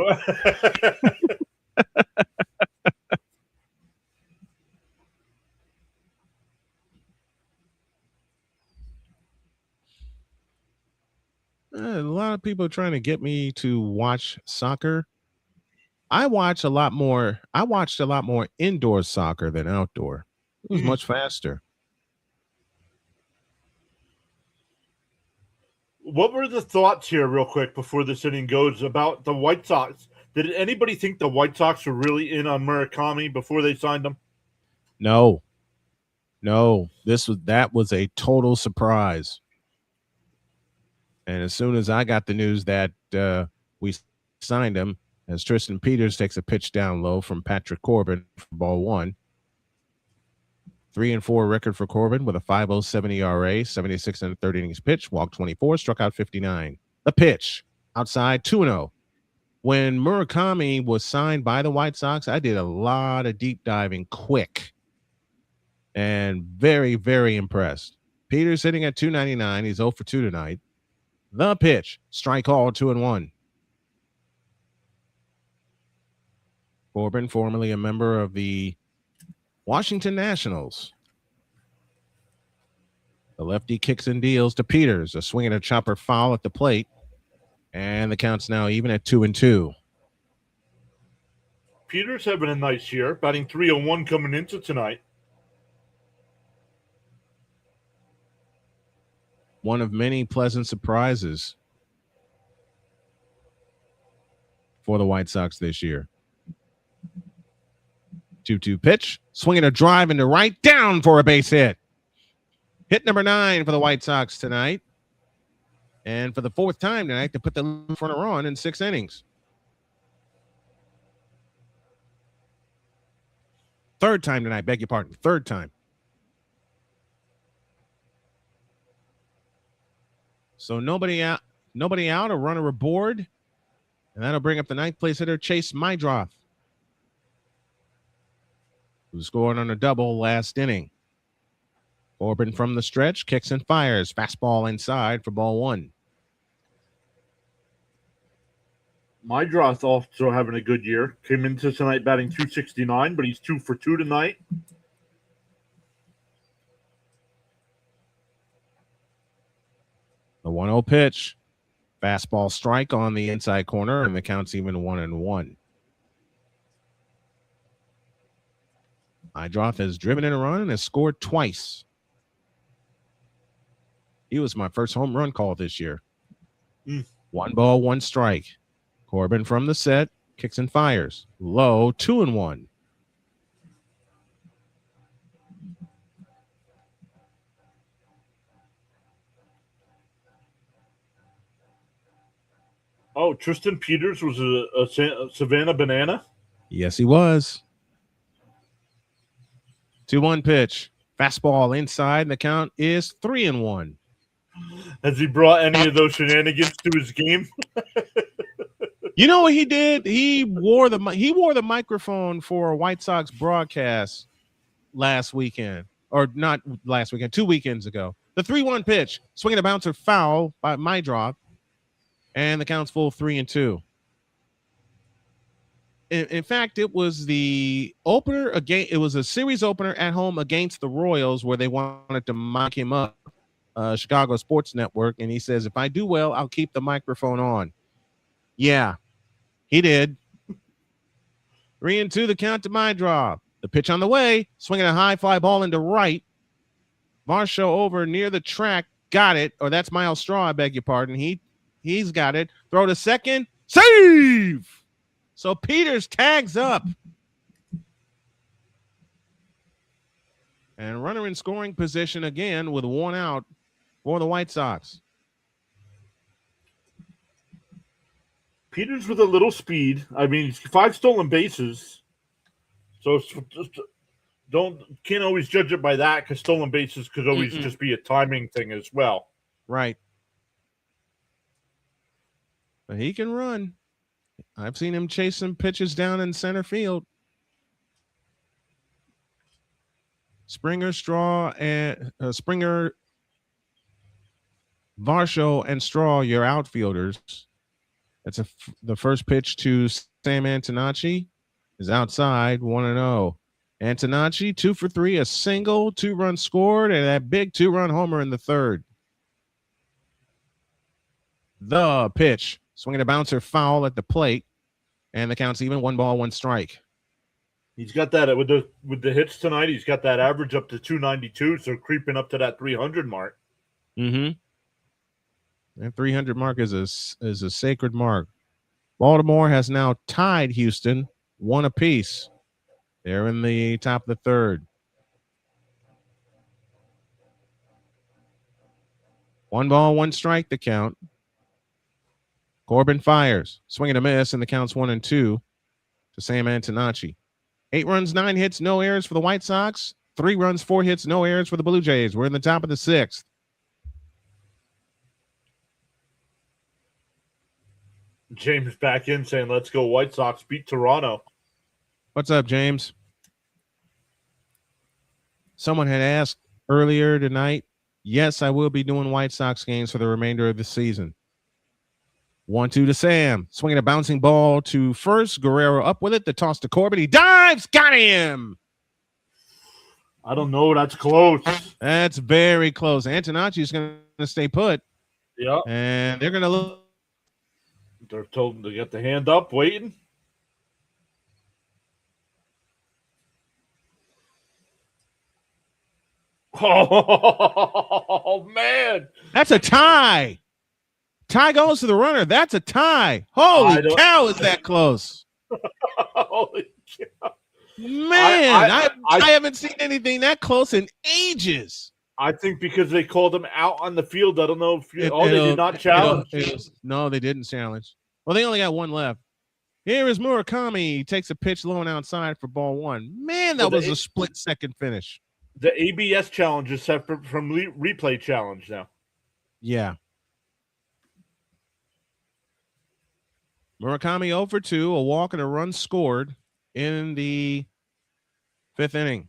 A lot of people are trying to get me to watch soccer. I watched a lot more indoor soccer than outdoor. It was much faster. What were the thoughts here, real quick, before this inning goes, about the White Sox? Did anybody think the White Sox were really in on Murakami before they signed him? No. That was a total surprise. And as soon as I got the news that we signed him, as Tristan Peters takes a pitch down low from Patrick Corbin for ball 1. 3-4 record for Corbin with a 5.07 ERA, 76 1/3 innings pitch, walked 24, struck out 59. The pitch outside 2-0. When Murakami was signed by the White Sox, I did a lot of deep diving quick and very, very impressed. Peters hitting at 299. He's 0 for 2 tonight. The pitch, strike all, 2-1. Corbin, formerly a member of the Washington Nationals. The lefty kicks and deals to Peters. A swing and a chopper foul at the plate. And the count's now even at 2-2. Peters having a nice year, batting 301 coming into tonight. One of many pleasant surprises for the White Sox this year. 2-2 pitch, swinging a drive into right, down for a base hit. Hit number 9 for the White Sox tonight. And for the 4th time tonight, to put the runner on in 6 innings. 3rd time tonight, beg your pardon, 3rd time. So nobody out, a runner aboard. And that'll bring up the 9th place hitter, Chase Mydroth, who scored on a double last inning. Corbin from the stretch, kicks and fires. Fastball inside for ball 1. Mydroth also having a good year. Came into tonight batting 269, but he's 2 for 2 tonight. The 1-0 pitch. Fastball strike on the inside corner, and the count's even 1-1. Mydroth has driven in a run and has scored twice. He was my first home run call this year. 1 ball, 1 strike. Corbin from the set, kicks and fires. Low, 2-1. Oh, Tristan Peters was a Savannah Banana? Yes, he was. 2-1 pitch. Fastball inside, and the count is 3-1. Has he brought any of those shenanigans to his game? You know what he did? He wore the microphone for a White Sox broadcast last weekend, or not last weekend, 2 weekends ago. The 3-1 pitch, swinging a bouncer foul by Mydroth, and the count's full 3-2. In fact, it was the opener again. It was a series opener at home against the Royals where they wanted to mic him up. Chicago Sports Network, and he says, if I do well, I'll keep the microphone on. Yeah, he did. 3-2, the count to Mydroth. The pitch on the way, swinging a high fly ball into right. Varsho over near the track, got it. Or that's Miles Straw, I beg your pardon. He's got it. Throw to second, save! So Peters tags up. And runner in scoring position again with 1 out for the White Sox. Peters with a little speed. I mean, 5 stolen bases. So just can't always judge it by that, because stolen bases could always just be a timing thing as well. Right. But he can run. I've seen him chase some pitches down in center field. Springer, Varsho, and Straw, your outfielders. That's the first pitch to Sam Antonacci is outside, 1-0. Antonacci, 2 for 3, a single, 2 runs scored, and that big 2-run homer in the 3rd. The pitch, swinging a bouncer foul at the plate, and the count's even, 1 ball, 1 strike. He's got that with the hits tonight. He's got that average up to 292, so creeping up to that 300 mark. That 300 mark is a sacred mark. Baltimore has now tied Houston 1 apiece. They're in the top of the 3rd. 1 ball, 1 strike, the count. Corbin fires, swing and a miss, and the count's 1-2 to Sam Antonacci. 8 runs, 9 hits, no errors for the White Sox. 3 runs, 4 hits, no errors for the Blue Jays. We're in the top of the 6th. James back in saying, let's go White Sox beat Toronto. What's up, James? Someone had asked earlier tonight. Yes, I will be doing White Sox games for the remainder of the season. 1-2 to Sam. Swinging a bouncing ball to first. Guerrero up with it. The toss to Corbin. He dives. Got him. I don't know. That's close. That's very close. Antonacci's going to stay put. Yeah. And they're going to look. They're told to get the hand up, waiting. Oh, man. That's a tie. Tie goes to the runner. That's a tie. Holy cow, is that close? Holy cow. Man, I haven't seen anything that close in ages. I think because they called him out on the field. I don't know if they did not challenge. No, they didn't challenge. Well, they only got one left. Here is Murakami. He takes a pitch low and outside for ball one. Man, that was a split-second finish. The ABS challenge is separate from replay challenge now. Yeah. Murakami 0 for 2, a walk and a run scored in the 5th inning.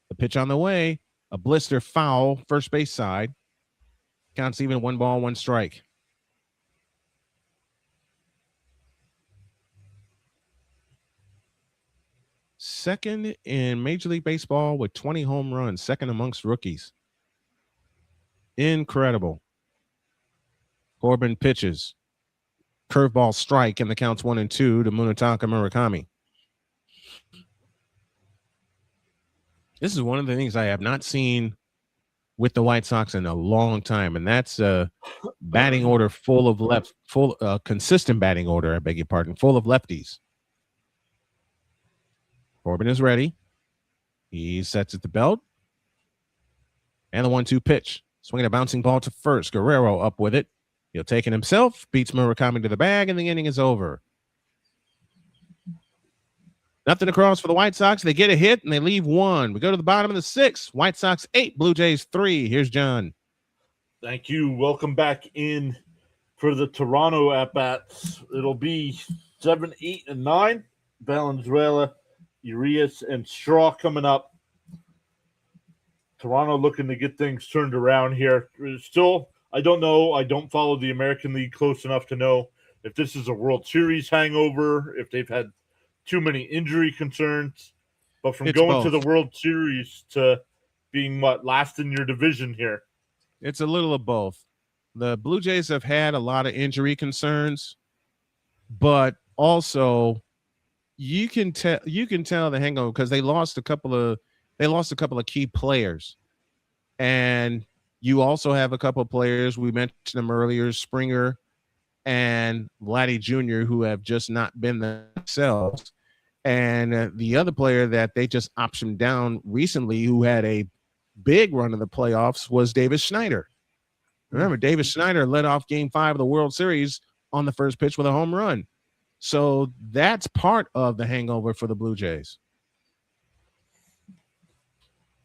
The pitch on the way, a blister foul, first base side. Counts even, 1 ball, 1 strike. Second in Major League Baseball with 20 home runs, second amongst rookies. Incredible. Corbin pitches. Curveball strike, and the count's 1-2 to Munetaka Murakami. This is one of the things I have not seen with the White Sox in a long time, and that's batting order consistent batting order, I beg your pardon, full of lefties. Corbin is ready. He sets at the belt. And the 1-2 pitch. Swinging a bouncing ball to first. Guerrero up with it. He'll take it himself. Beats Murakami to the bag, and the inning is over. Nothing across for the White Sox. They get a hit, and they leave 1. We go to the bottom of the 6th. White Sox 8, Blue Jays 3. Here's John. Thank you. Welcome back in for the Toronto at-bats. It'll be 7, 8, and 9. Valenzuela, Urias, and Straw coming up. Toronto looking to get things turned around here. Still, I don't know. I don't follow the American League close enough to know if this is a World Series hangover, if they've had too many injury concerns. But from going to the World Series to being last in your division here. It's a little of both. The Blue Jays have had a lot of injury concerns, but also you can tell the hangover because they lost a couple of key players. And you also have a couple of players, we mentioned them earlier, Springer and Vladdy Jr., who have just not been themselves. And the other player that they just optioned down recently, who had a big run in the playoffs, was Davis Schneider. Remember, Davis Schneider led off Game 5 of the World Series on the first pitch with a home run. So that's part of the hangover for the Blue Jays.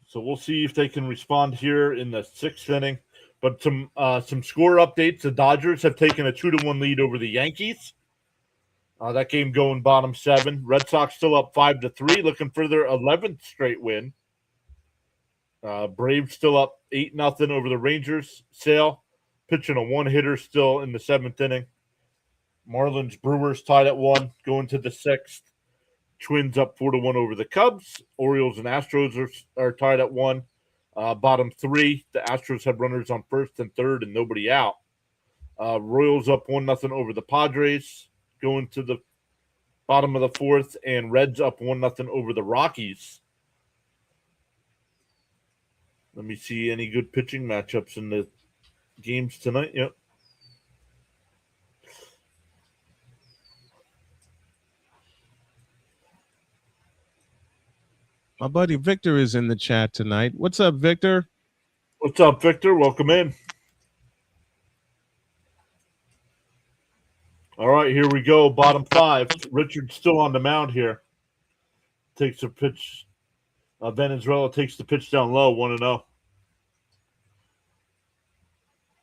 So we'll see if they can respond here in the 6th inning. But some score updates. The Dodgers have taken a 2-1 lead over the Yankees. That game going bottom 7. Red Sox still up 5-3, looking for their 11th straight win. Braves still up 8-0 over the Rangers. Sale pitching a 1-hitter still in the 7th inning. Marlins Brewers tied at 1, going to the 6th. Twins up 4-1 over the Cubs. Orioles and Astros are tied at 1. Bottom 3, the Astros have runners on first and third and nobody out. Royals up 1-0 over the Padres, going to the bottom of the 4th, and Reds up 1-0 over the Rockies. Let me see any good pitching matchups in the games tonight. Yep. My buddy Victor is in the chat tonight. What's up, Victor? What's up, Victor? Welcome in. All right, here we go. Bottom 5. Richard's still on the mound here. Takes a pitch. Venezuela takes the pitch down low, 1-0.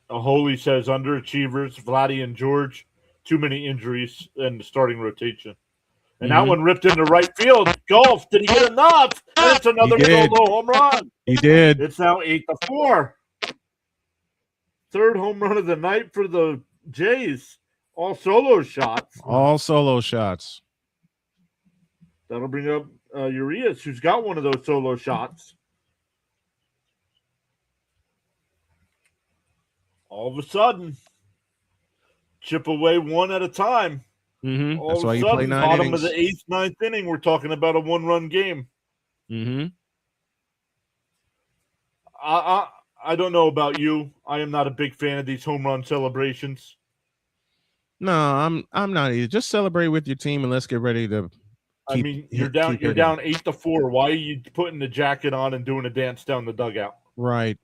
Holy says underachievers, Vladdy and George, too many injuries in the starting rotation. And that one ripped into right field. Golf, did he get enough? And it's He another did. solo home run. He did. It's now 8-4. Third home run of the night for the Jays. All solo shots. All solo shots. That'll bring up Urias, who's got one of those solo shots. All of a sudden, chip away one at a time. Mm-hmm. All That's of why a you play sudden, 9 bottom innings. of the 8th, 9th inning, we're talking about a one-run game. Mm-hmm. I don't know about you. I am not a big fan of these home run celebrations. No, I'm not either. Just celebrate with your team and let's get ready to. You're down 8-4. Why are you putting the jacket on and doing a dance down the dugout? Right.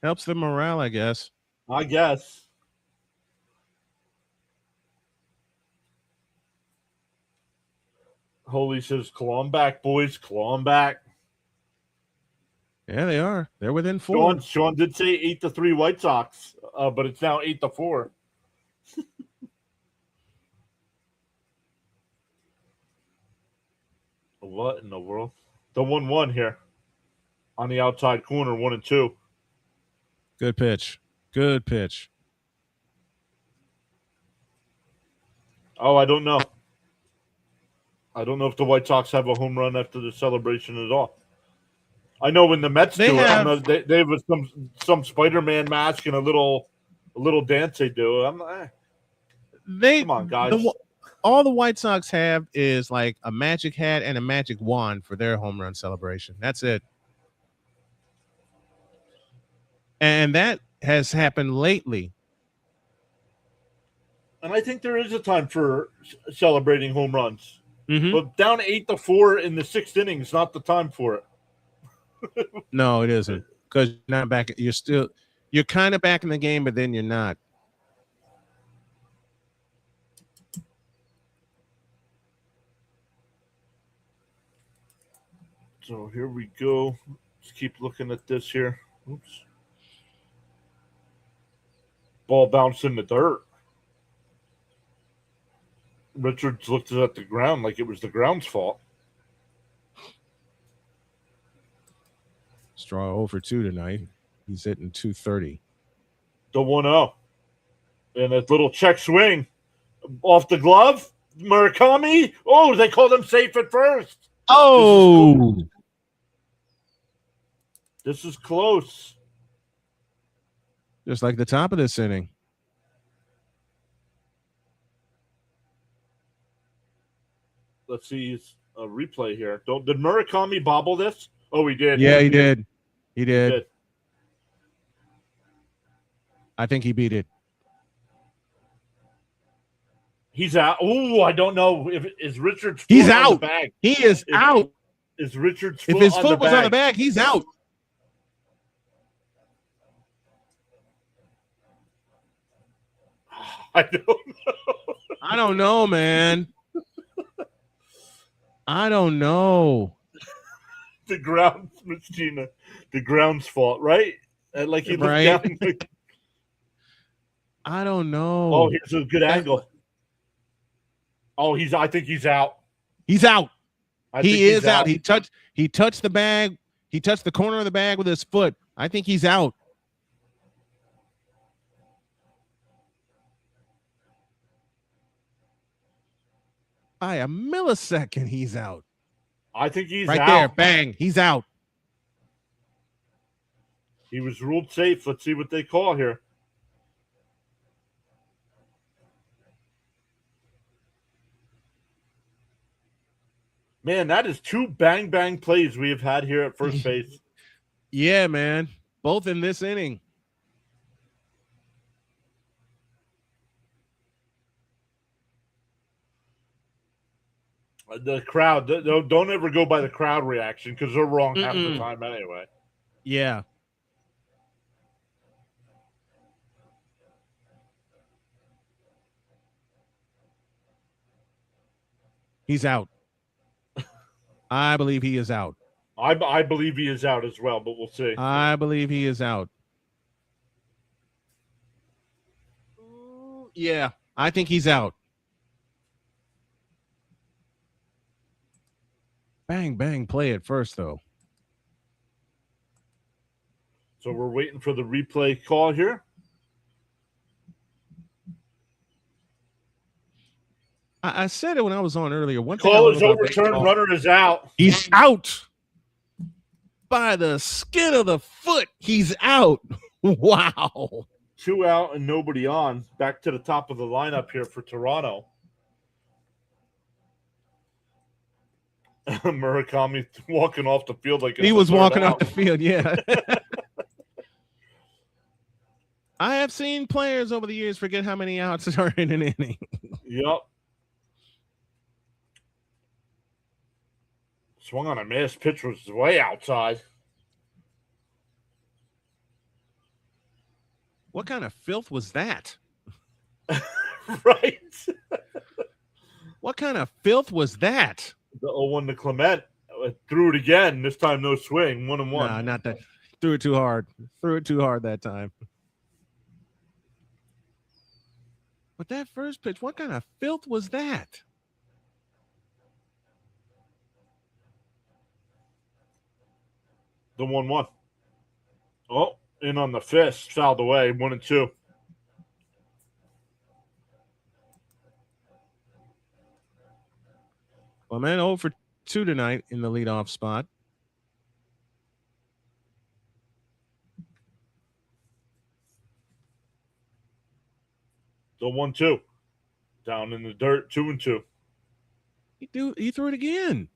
Helps the morale, I guess. I guess. Holy says, claw 'em back, boys. Claw 'em back. Yeah, they are. They're within 4. Sean did say 8-3 White Sox, but it's now 8-4. What in the world? The 1-1 here on the outside corner, 1-2. Good pitch. Good pitch. Oh, I don't know. I don't know if the White Sox have a home run after the celebration at all. I know when the Mets do it, they have some Spider-Man mask and a little dance they do. Come on, guys. All the White Sox have is like a magic hat and a magic wand for their home run celebration. That's it. And that has happened lately. And I think there is a time for celebrating home runs. Mm-hmm. But down 8-4 in the 6th inning is not the time for it. No, it isn't. Because you're not back. You're kind of back in the game, but then you're not. So here we go. Let's keep looking at this here. Oops. Ball bounced in the dirt. Richards looked at the ground like it was the ground's fault. Straw 0 for 2 tonight. He's hitting 230. The 1-0. And a little check swing off the glove. Murakami. Oh, they called him safe at first. Oh. This is close. Just like the top of this inning. Let's see a replay here. Did Murakami bobble this? Oh, he did. Yeah, he did. He did. I think he beat it. He's out. Oh, I don't know if is Richards. He's out. On the bag. He is out. Is Richards? If his foot was on the bag, he's out. I don't know. I don't know, man. I don't know. The grounds, Machina. The ground's fault, right? And like he looked down. Like, I don't know. Oh, here's a good angle. Oh, I think he's out. He's out. He is out. He touched the bag. He touched the corner of the bag with his foot. I think he's out. By a millisecond, he's out. I think he's right out. there. Bang. He's out. He was ruled safe. Let's see what they call here. Man, that is 2 bang plays we have had here at first base. Yeah, man. Both in this inning. The crowd, don't ever go by the crowd reaction because they're wrong half the time anyway. Yeah. He's out. I believe he is out. I believe he is out as well, but we'll see. I believe he is out. Yeah, I think he's out. Bang, bang, play it first, though. So we're waiting for the replay call here. I said it when I was on earlier. One thing I Call love is about overturned. baseball, Runner is out. he's out by the skin of the foot. He's out. Wow. 2 out and nobody on. Back to the top of the lineup here for Toronto. Murakami walking off the field like He was walking off the field, yeah. I have seen players over the years forget how many outs are in an inning. Yep. Swung on a missed. Pitch was way outside. What kind of filth was that? Right. What kind of filth was that? The 0-1 to Clement. Threw it again. This time no swing. 1-1. Nah, not that. Threw it too hard. Threw it too hard that time. But that first pitch, what kind of filth was that? The 1-1. Oh, in on the fist. Fouled away. 1-2. Well, man, 0 for 2 tonight in the leadoff spot. The 1-2. Down in the dirt. 2-2. He threw it again.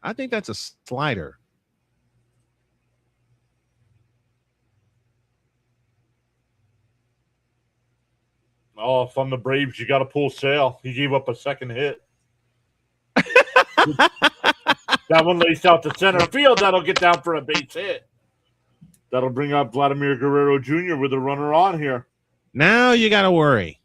I think that's a slider. Oh, if I'm the Braves, you got to pull Sale. He gave up a second hit. That one laced out to center field. That'll get down for a base hit. That'll bring up Vladimir Guerrero Jr. with a runner on here. Now you got to worry.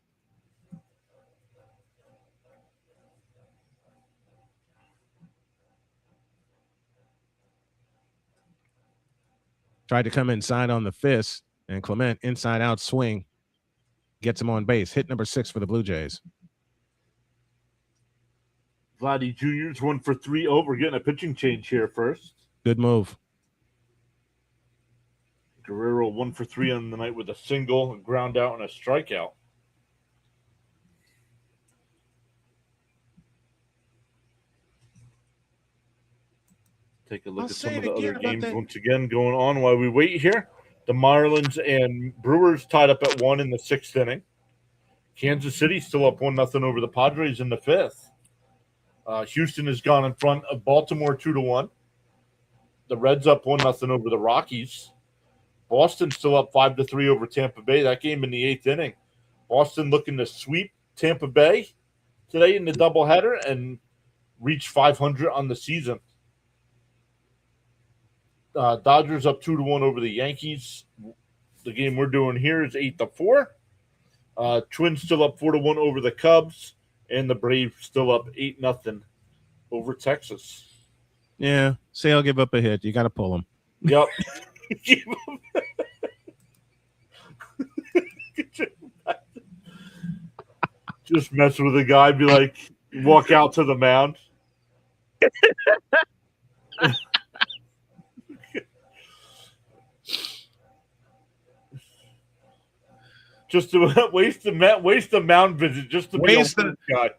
Tried to come inside on the fist, and Clement inside out swing gets him on base. Hit number 6 for the Blue Jays. Vladdy Jr.'s 1 for 3. Oh, we're getting a pitching change here first. Good move. Guerrero 1 for 3 on the night with a single, a ground out, and a strikeout. Take a look at some of the other games once again going on while we wait here. The Marlins and Brewers tied up at 1 in the 6th inning. Kansas City still up 1-0 over the Padres in the 5th. Houston has gone in front of Baltimore 2-1. The Reds up 1-0 over the Rockies. Boston still up 5-3 over Tampa Bay. That game in the 8th inning. Boston looking to sweep Tampa Bay today in the doubleheader and reach 500 on the season. Dodgers up 2-1 over the Yankees. The game we're doing here is 8-4. Twins still up 4-1 over the Cubs, and the Braves still up 8-0 over Texas. Yeah, Sale give up a hit. You got to pull him. Yep. Just mess with the guy. Be like, walk out to the mound. Just to waste the mound visit just to waste be a guy.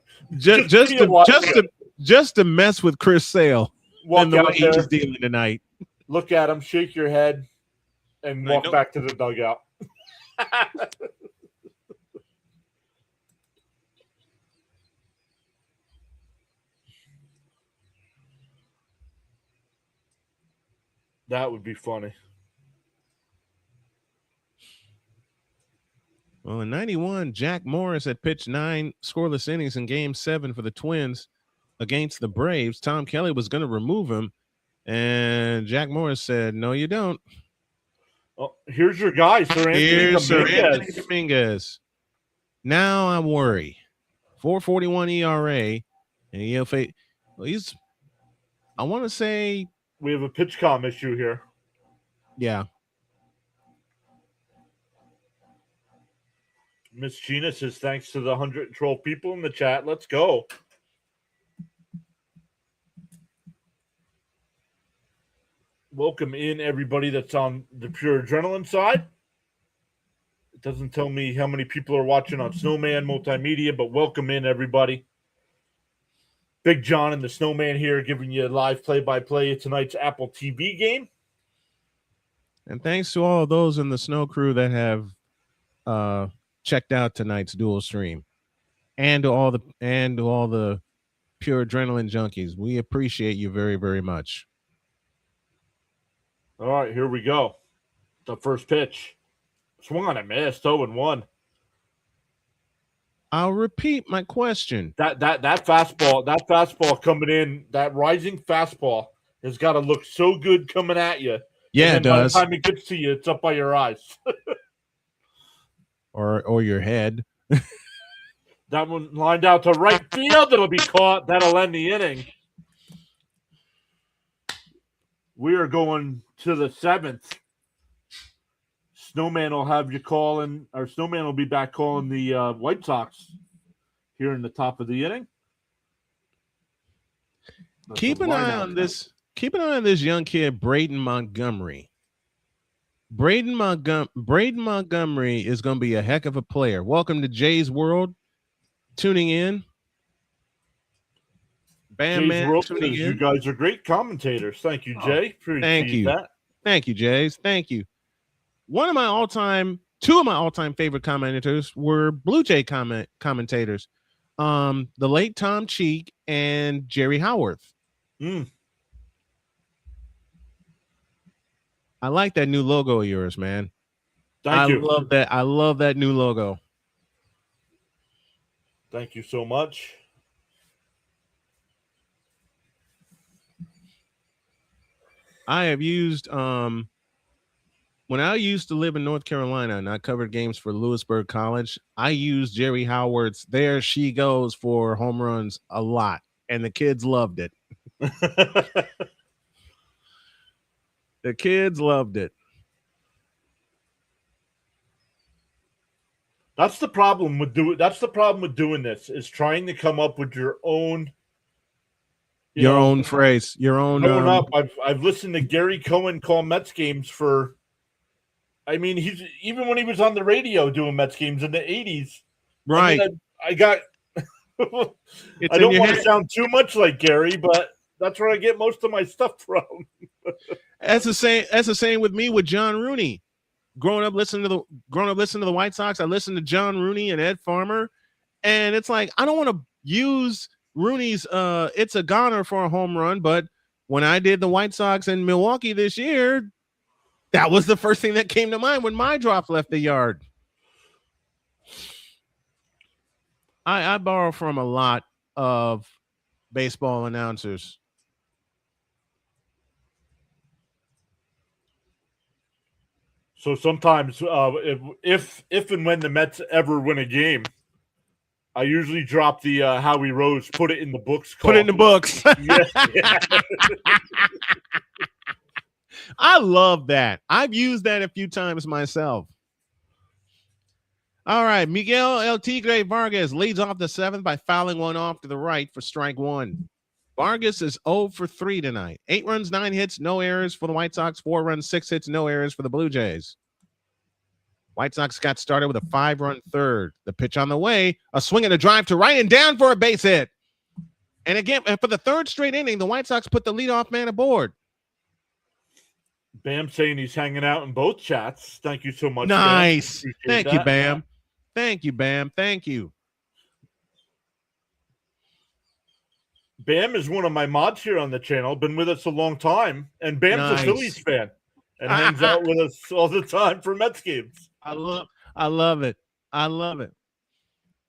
Just to mess with Chris Sale and the way he's dealing tonight. Look at him, shake your head, and walk back to the dugout. That would be funny. Well, in 91, Jack Morris had pitched 9 scoreless innings in Game 7 for the Twins against the Braves. Tom Kelly was going to remove him, and Jack Morris said, "No, you don't." Oh, here's your guy, Sir Anthony Dominguez. Now I'm worried. 4.41 ERA, and he's I want to say, We have a pitch comm issue here. yeah. Miss Gina says thanks to the 112 people in the chat. Let's go. Welcome in everybody that's on the Pure Adrenaline side. It doesn't tell me how many people are watching on Snowman Multimedia, but welcome in everybody. Big John and the Snowman here giving you a live play-by-play of tonight's Apple TV game. And thanks to all of those in the snow crew that have checked out tonight's dual stream, and to all the Pure Adrenaline junkies. We appreciate you very, very much. All right, here we go. The first pitch. Swung on a miss, 0-1. I'll repeat my question. That fastball coming in, that rising fastball has got to look so good coming at you. Yeah, it does. By the time it gets to you, it's up by your eyes. or your head. That one lined out to right field. It'll be caught. That'll end the inning. We are going to the 7th. Snowman will have you calling, or Snowman will be back calling the White Sox here in the top of the inning. Keep an eye on this young kid, Braden Montgomery. Braden Montgomery is going to be a heck of a player. Welcome to Jay's World. Tuning in. Bam, Jay's man. World Tuning says in. you guys are great commentators. Thank you, Jay. Thank you. Thank you, Jays. Thank you. Two of my all-time favorite commentators were Blue Jay commentators. The late Tom Cheek and Jerry Howarth. I like that new logo of yours, man. Thank you. I love that new logo. Thank you so much. I have used when I used to live in North Carolina and I covered games for Lewisburg College, I used Jerry Howard's "There She Goes" for home runs a lot, and the kids loved it. The kids loved it. That's the problem with doing this, is trying to come up with your own own phrase, your own. Growing up, I've listened to Gary Cohen call Mets games for. I mean, he's even when he was on the radio doing Mets games in the 80s. Right. I got. I don't want to sound too much like Gary, but that's where I get most of my stuff from. That's the same with me with John Rooney. Growing up listening to the White Sox, I listened to John Rooney and Ed Farmer, and it's like I don't want to use Rooney's "It's a Goner" for a home run, but when I did the White Sox in Milwaukee this year, that was the first thing that came to mind when my drop left the yard. I borrow from a lot of baseball announcers. So sometimes, if and when the Mets ever win a game, I usually drop the Howie Rose, put it in the books. Put it in the books. Yeah. I love that. I've used that a few times myself. All right. Miguel El Tigre Vargas leads off the 7th by fouling one off to the right for strike 1. Vargas is 0 for 3 tonight. 8 runs, 9 hits, no errors for the White Sox. 4 runs, 6 hits, no errors for the Blue Jays. White Sox got started with a 5-run third. The pitch on the way, a swing and a drive to right and down for a base hit. And again, for the 3rd straight inning, the White Sox put the leadoff man aboard. Bam saying he's hanging out in both chats. Thank you so much. Nice. Thank you, Bam. Thank you, Bam. Thank you. Bam is one of my mods here on the channel. Been with us a long time. And Bam's a Phillies fan and hangs out with us all the time for Mets games. I love it. I love it.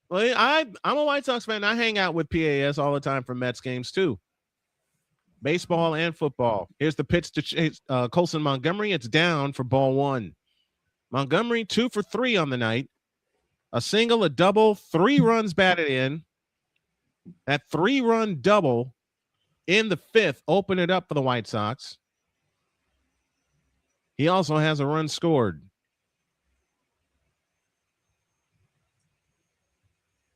Well, I'm a White Sox fan. I hang out with PAS all the time for Mets games too. Baseball and football. Here's the pitch to Colson Montgomery. It's down for ball 1. Montgomery 2 for 3 on the night. A single, a double, 3 runs batted in. That 3-run double in the 5th, open it up for the White Sox. He also has a run scored.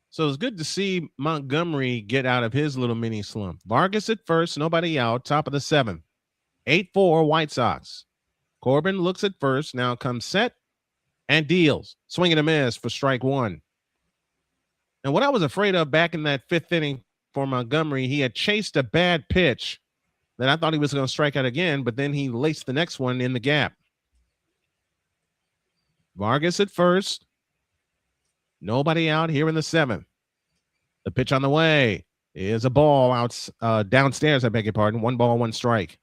So it's good to see Montgomery get out of his little mini slump. Vargas at first, nobody out, top of the 7th. 8-4 White Sox. Corbin looks at first, now comes set and deals. Swing and a miss for strike 1. And what I was afraid of back in that 5th inning for Montgomery, he had chased a bad pitch that I thought he was going to strike out again, but then he laced the next one in the gap. Vargas at first. Nobody out here in the 7th. The pitch on the way is a ball out downstairs, I beg your pardon. 1 ball, 1 strike.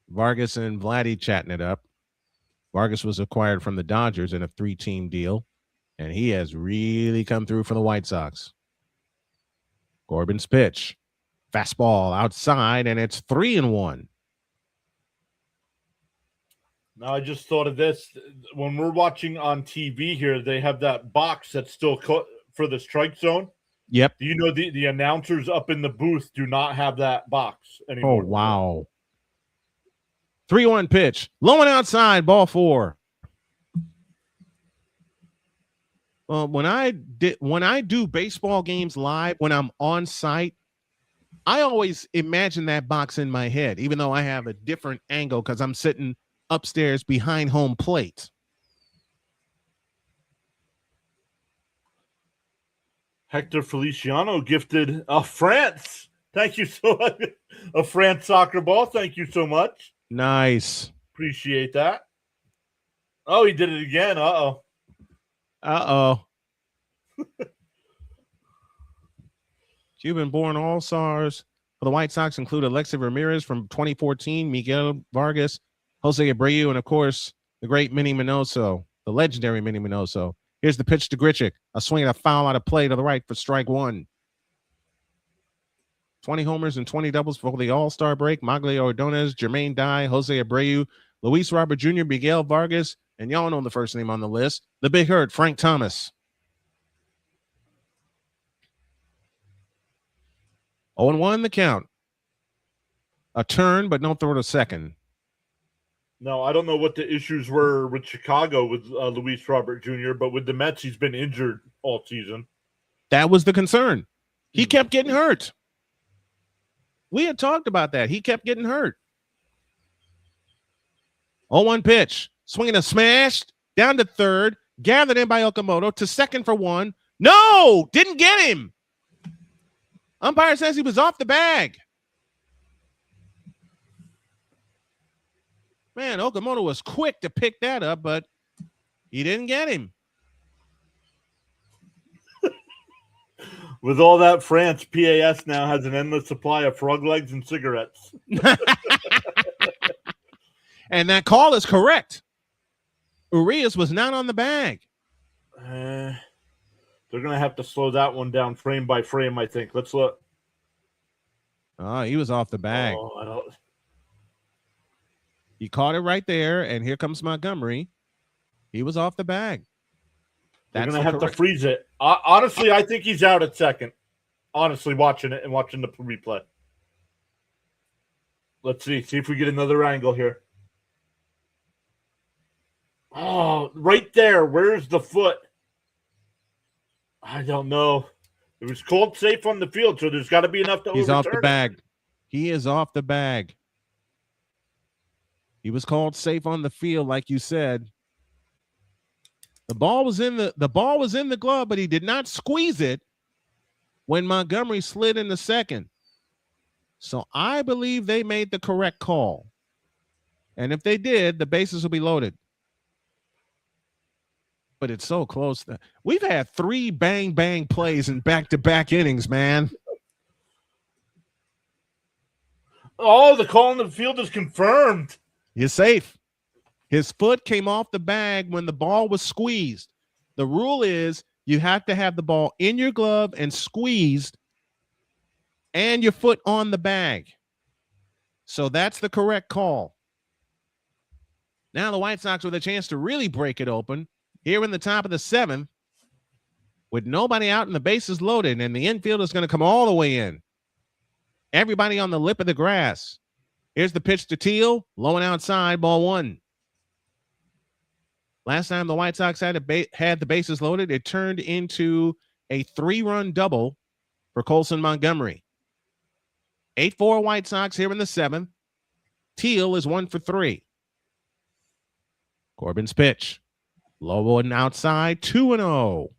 Vargas and Vladdy chatting it up. Vargas was acquired from the Dodgers in a 3-team deal, and he has really come through for the White Sox. Corbin's pitch. Fastball outside, and it's 3-1. Now, I just thought of this. When we're watching on TV here, they have that box that's still for the strike zone. Yep. Do you know the announcers up in the booth do not have that box anymore? Oh, wow. 3-1 pitch. Low and outside, ball 4. When I do baseball games live, when I'm on site, I always imagine that box in my head, even though I have a different angle because I'm sitting upstairs behind home plate. Hector Feliciano gifted France. Thank you so much. A France soccer ball. Thank you so much. Nice. Appreciate that. Oh, he did it again. Uh-oh. Cuban-born All-Stars for the White Sox include Alexi Ramirez from 2014, Miguel Vargas, Jose Abreu, and, of course, the great Minnie Minoso, the legendary Minnie Minoso. Here's the pitch to Grichuk. A swing and a foul out of play to the right for strike 1. 20 homers and 20 doubles for the All-Star break. Maglio Ordonez, Jermaine Dye, Jose Abreu, Luis Robert Jr., Miguel Vargas, and y'all know the first name on the list, the Big Hurt, Frank Thomas. 0-1 the count. A turn, but no throw to second. No, I don't know what the issues were with Chicago with Luis Robert Jr., but with the Mets, he's been injured all season. That was the concern. He kept getting hurt. We had talked about that. He kept getting hurt. 0-1 pitch. Swinging a smash. Down to third. Gathered in by Okamoto to second for 1. No! Didn't get him. Umpire says he was off the bag. Man, Okamoto was quick to pick that up, but he didn't get him. With all that, France, PAS now has an endless supply of frog legs and cigarettes. And that call is correct. Urias was not on the bag. They're going to have to slow that one down frame by frame, I think. Let's look. Oh, he was off the bag. Oh, He caught it right there, and here comes Montgomery. He was off the bag. They're going to have to freeze it. Honestly, I think he's out at second. Honestly, watching it and watching the replay. Let's see. See if we get another angle here. Oh, right there. Where's the foot? I don't know. It was called safe on the field, so there's got to be enough to He's overturn off the bag. He is off the bag. He was called safe on the field, like you said. The ball was in the glove, but he did not squeeze it when Montgomery slid in the second. So I believe they made the correct call. And if they did, the bases will be loaded. But it's so close. We've had 3 bang plays in back-to-back innings, man. Oh, the call in the field is confirmed. You're safe. His foot came off the bag when the ball was squeezed. The rule is you have to have the ball in your glove and squeezed and your foot on the bag. So that's the correct call. Now the White Sox with a chance to really break it open here in the top of the 7th. with nobody out and the bases loaded, and the infield is going to come all the way in. Everybody on the lip of the grass. Here's the pitch to Teal, low and outside, ball one. Last time the White Sox had the bases loaded, it turned into a 3-run double for Colson Montgomery. 8-4 White Sox here in the 7th. Teal is 1 for 3. Corbin's pitch. Low and outside, 2-0.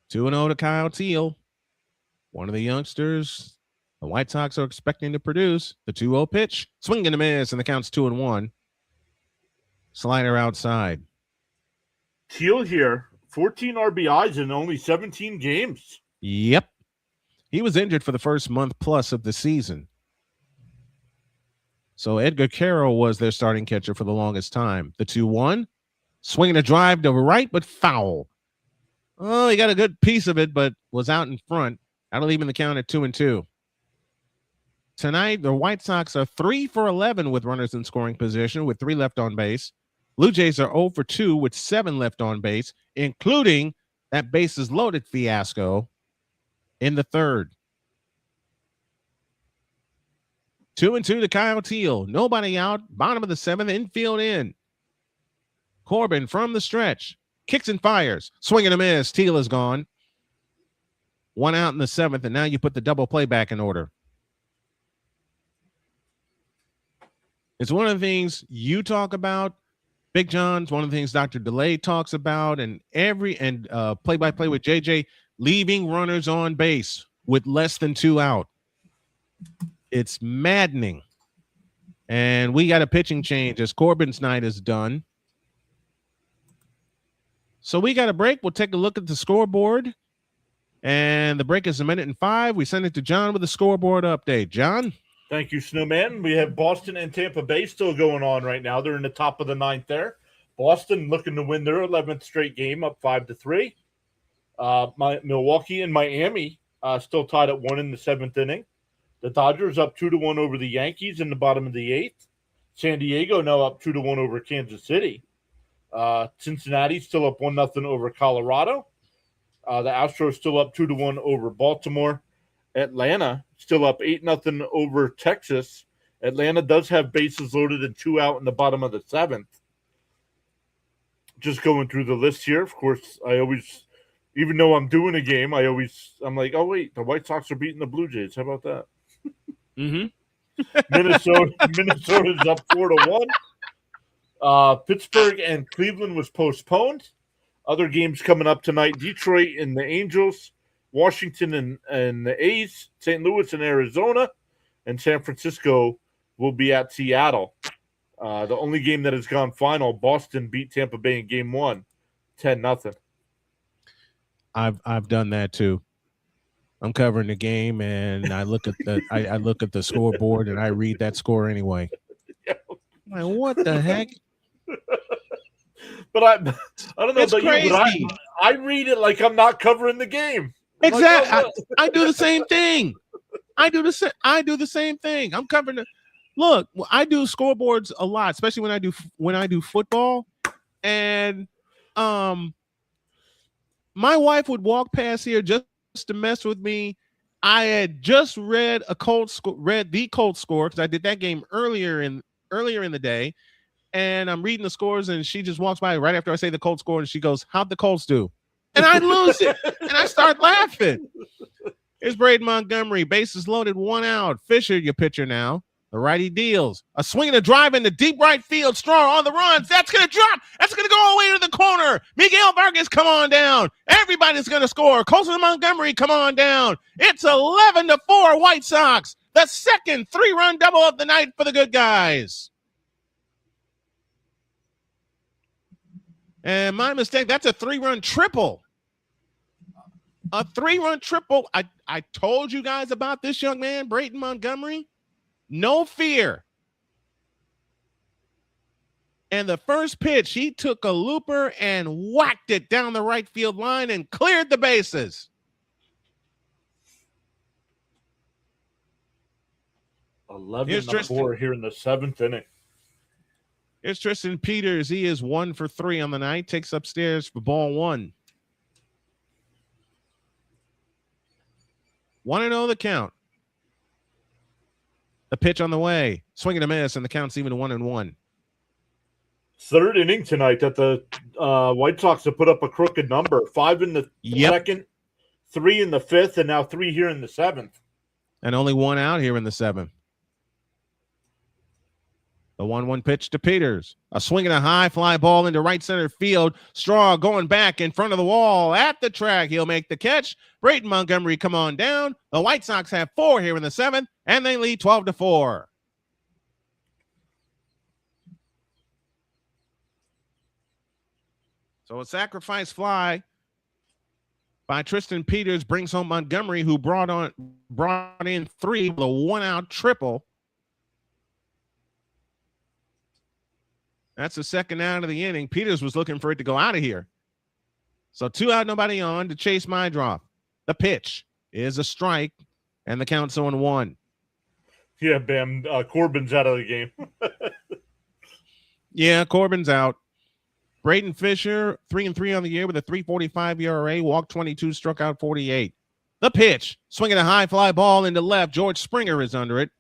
Two and 0 to Kyle Teal. One of the youngsters the White Sox are expecting to produce. The 2-0 pitch. Swing and a miss, and the count's 2-1. Slider outside. Teal here, 14 RBIs in only 17 games. Yep. He was injured for the first month plus of the season. So Edgar Carroll was their starting catcher for the longest time. The 2-1. Swinging a drive to right, but foul. Oh, he got a good piece of it, but was out in front. That'll leave the count at 2-2. Tonight, the White Sox are 3 for 11 with runners in scoring position with 3 left on base. Blue Jays are 0 for 2 with 7 left on base, including that bases loaded fiasco in the 3rd. 2-2 to Kyle Teal. Nobody out. Bottom of the 7th. Infield in. Corbin from the stretch. Kicks and fires. Swing and a miss. Teal is gone. 1 out in the 7th, and now you put the double play back in order. It's one of the things you talk about, Big John. It's one of the things Dr. DeLay talks about, and play-by-play with JJ, leaving runners on base with less than 2 out. It's maddening. And we got a pitching change as Corbin's night is done. So we got a break. We'll take a look at the scoreboard. And the break is 1:05. We send it to John with the scoreboard update. John? Thank you, Snowman. We have Boston and Tampa Bay still going on right now. They're in the top of the 9th there. Boston looking to win their 11th straight game, up 5-3. Milwaukee and Miami still tied at 1 in the 7th inning. The Dodgers up 2-1 over the Yankees in the bottom of the 8th. San Diego now up 2-1 over Kansas City. Cincinnati still up 1-0 over Colorado. The Astros still up 2-1 over Baltimore. Atlanta still up 8-0 over Texas. Atlanta does have bases loaded and 2 out in the bottom of the 7th. Just going through the list here. Of course, I always, even though I'm doing a game, I'm like, oh wait, the White Sox are beating the Blue Jays. How about that? Mm-hmm. Minnesota's up 4-1. Pittsburgh and Cleveland was postponed. Other games coming up tonight: Detroit and the Angels, Washington and the A's, St. Louis and Arizona, and San Francisco will be at Seattle. The only game that has gone final: Boston beat Tampa Bay in Game 1, 10-0. I've done that too. I'm covering the game, and I look at the scoreboard, and I read that score anyway. Like, what the heck? But I don't know it's about crazy. You, but I read it like I'm not covering the game. Exactly. Like, I do the same thing. I do the same thing. I'm covering the look. I do scoreboards a lot, especially when I do football. And my wife would walk past here just to mess with me. I had just read the Colts score because I did that game earlier in the day. And I'm reading the scores, and she just walks by right after I say the Colts score, and she goes, "How'd the Colts do?" And I lose it, and I start laughing. Here's Braden Montgomery, bases loaded, 1 out. Fisher, your pitcher now. The righty deals. A swing and a drive into deep right field. Straw on the runs. That's going to drop. That's going to go all the way to the corner. Miguel Vargas, come on down. Everybody's going to score. Colson Montgomery, come on down. It's 11-4 White Sox. The second 3-run double of the night for the good guys. And my mistake, that's a 3-run triple. A 3-run triple. I told you guys about this young man, Braden Montgomery. No fear. And the first pitch, he took a looper and whacked it down the right field line and cleared the bases. 11 to 4 here in the 7th inning. Here's Tristan Peters. He is 1 for 3 on the night. Takes upstairs for ball 1. 1-0 the count. The pitch on the way. Swing and a miss, and the count's even 1-1. 3rd inning tonight that the White Sox have put up a crooked number. 5 in the 2nd, 3 in the 5th, and now 3 here in the 7th. And only 1 out here in the 7th. The 1-1 pitch to Peters. A swing and a high fly ball into right center field. Straw going back in front of the wall at the track. He'll make the catch. Brayton Montgomery come on down. The White Sox have 4 here in the 7th, and they lead 12-4. So a sacrifice fly by Tristan Peters brings home Montgomery, who brought in 3 with a 1-out triple. That's the 2nd out of the inning. Peters was looking for it to go out of here. So 2 out, nobody on to chase my drop. The pitch is a strike, and the count's 0-1. Yeah, Bam. Corbin's out of the game. Yeah, Corbin's out. Braden Fisher, 3-3 on the year with a 3.45 ERA, walked 22, struck out 48. The pitch, swinging a high fly ball into left. George Springer is under it.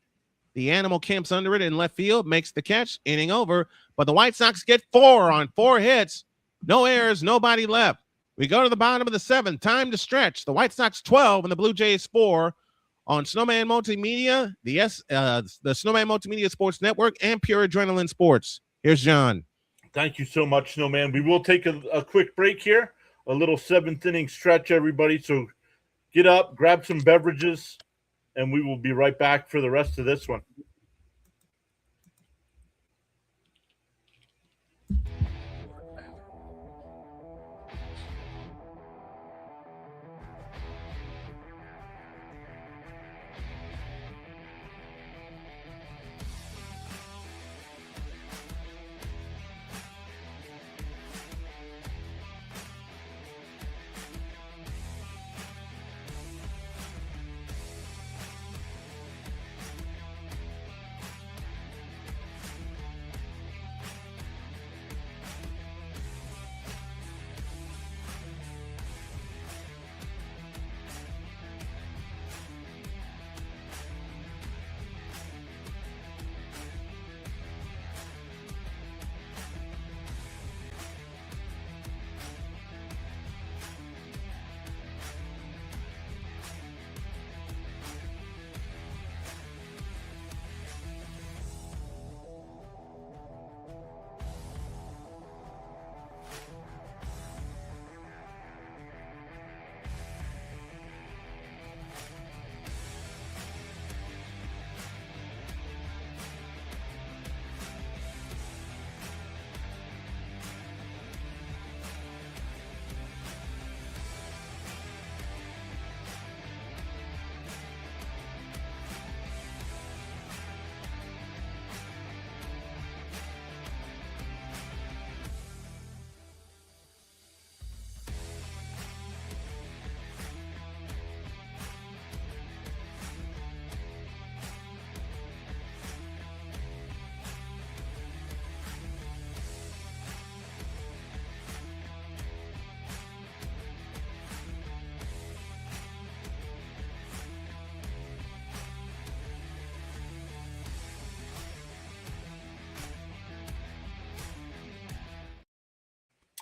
The animal camps under it in left field, makes the catch, inning over. But the White Sox get 4 on 4 hits. No errors, nobody left. We go to the bottom of the 7th. Time to stretch. The White Sox 12 and the Blue Jays 4 on Snowman Multimedia, the Snowman Multimedia Sports Network, and Pure Adrenaline Sports. Here's John. Thank you so much, Snowman. We will take a quick break here, a little 7th inning stretch, everybody. So get up, grab some beverages, and we will be right back for the rest of this one.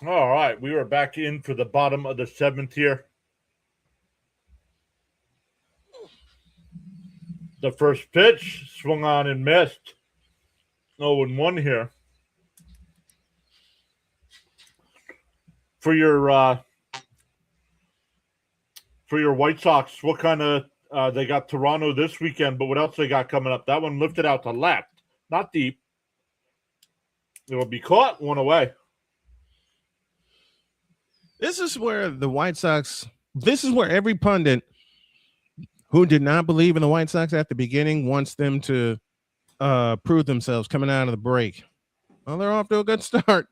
All right, we are back in for the bottom of the 7th here. The first pitch swung on and missed. 0-1 here. For your White Sox, what kind of they got Toronto this weekend, but what else they got coming up? That one lifted out to left, not deep. It will be caught, 1 away. This is where the White Sox, this is where every pundit who did not believe in the White Sox at the beginning wants them to prove themselves coming out of the break. Well, they're off to a good start.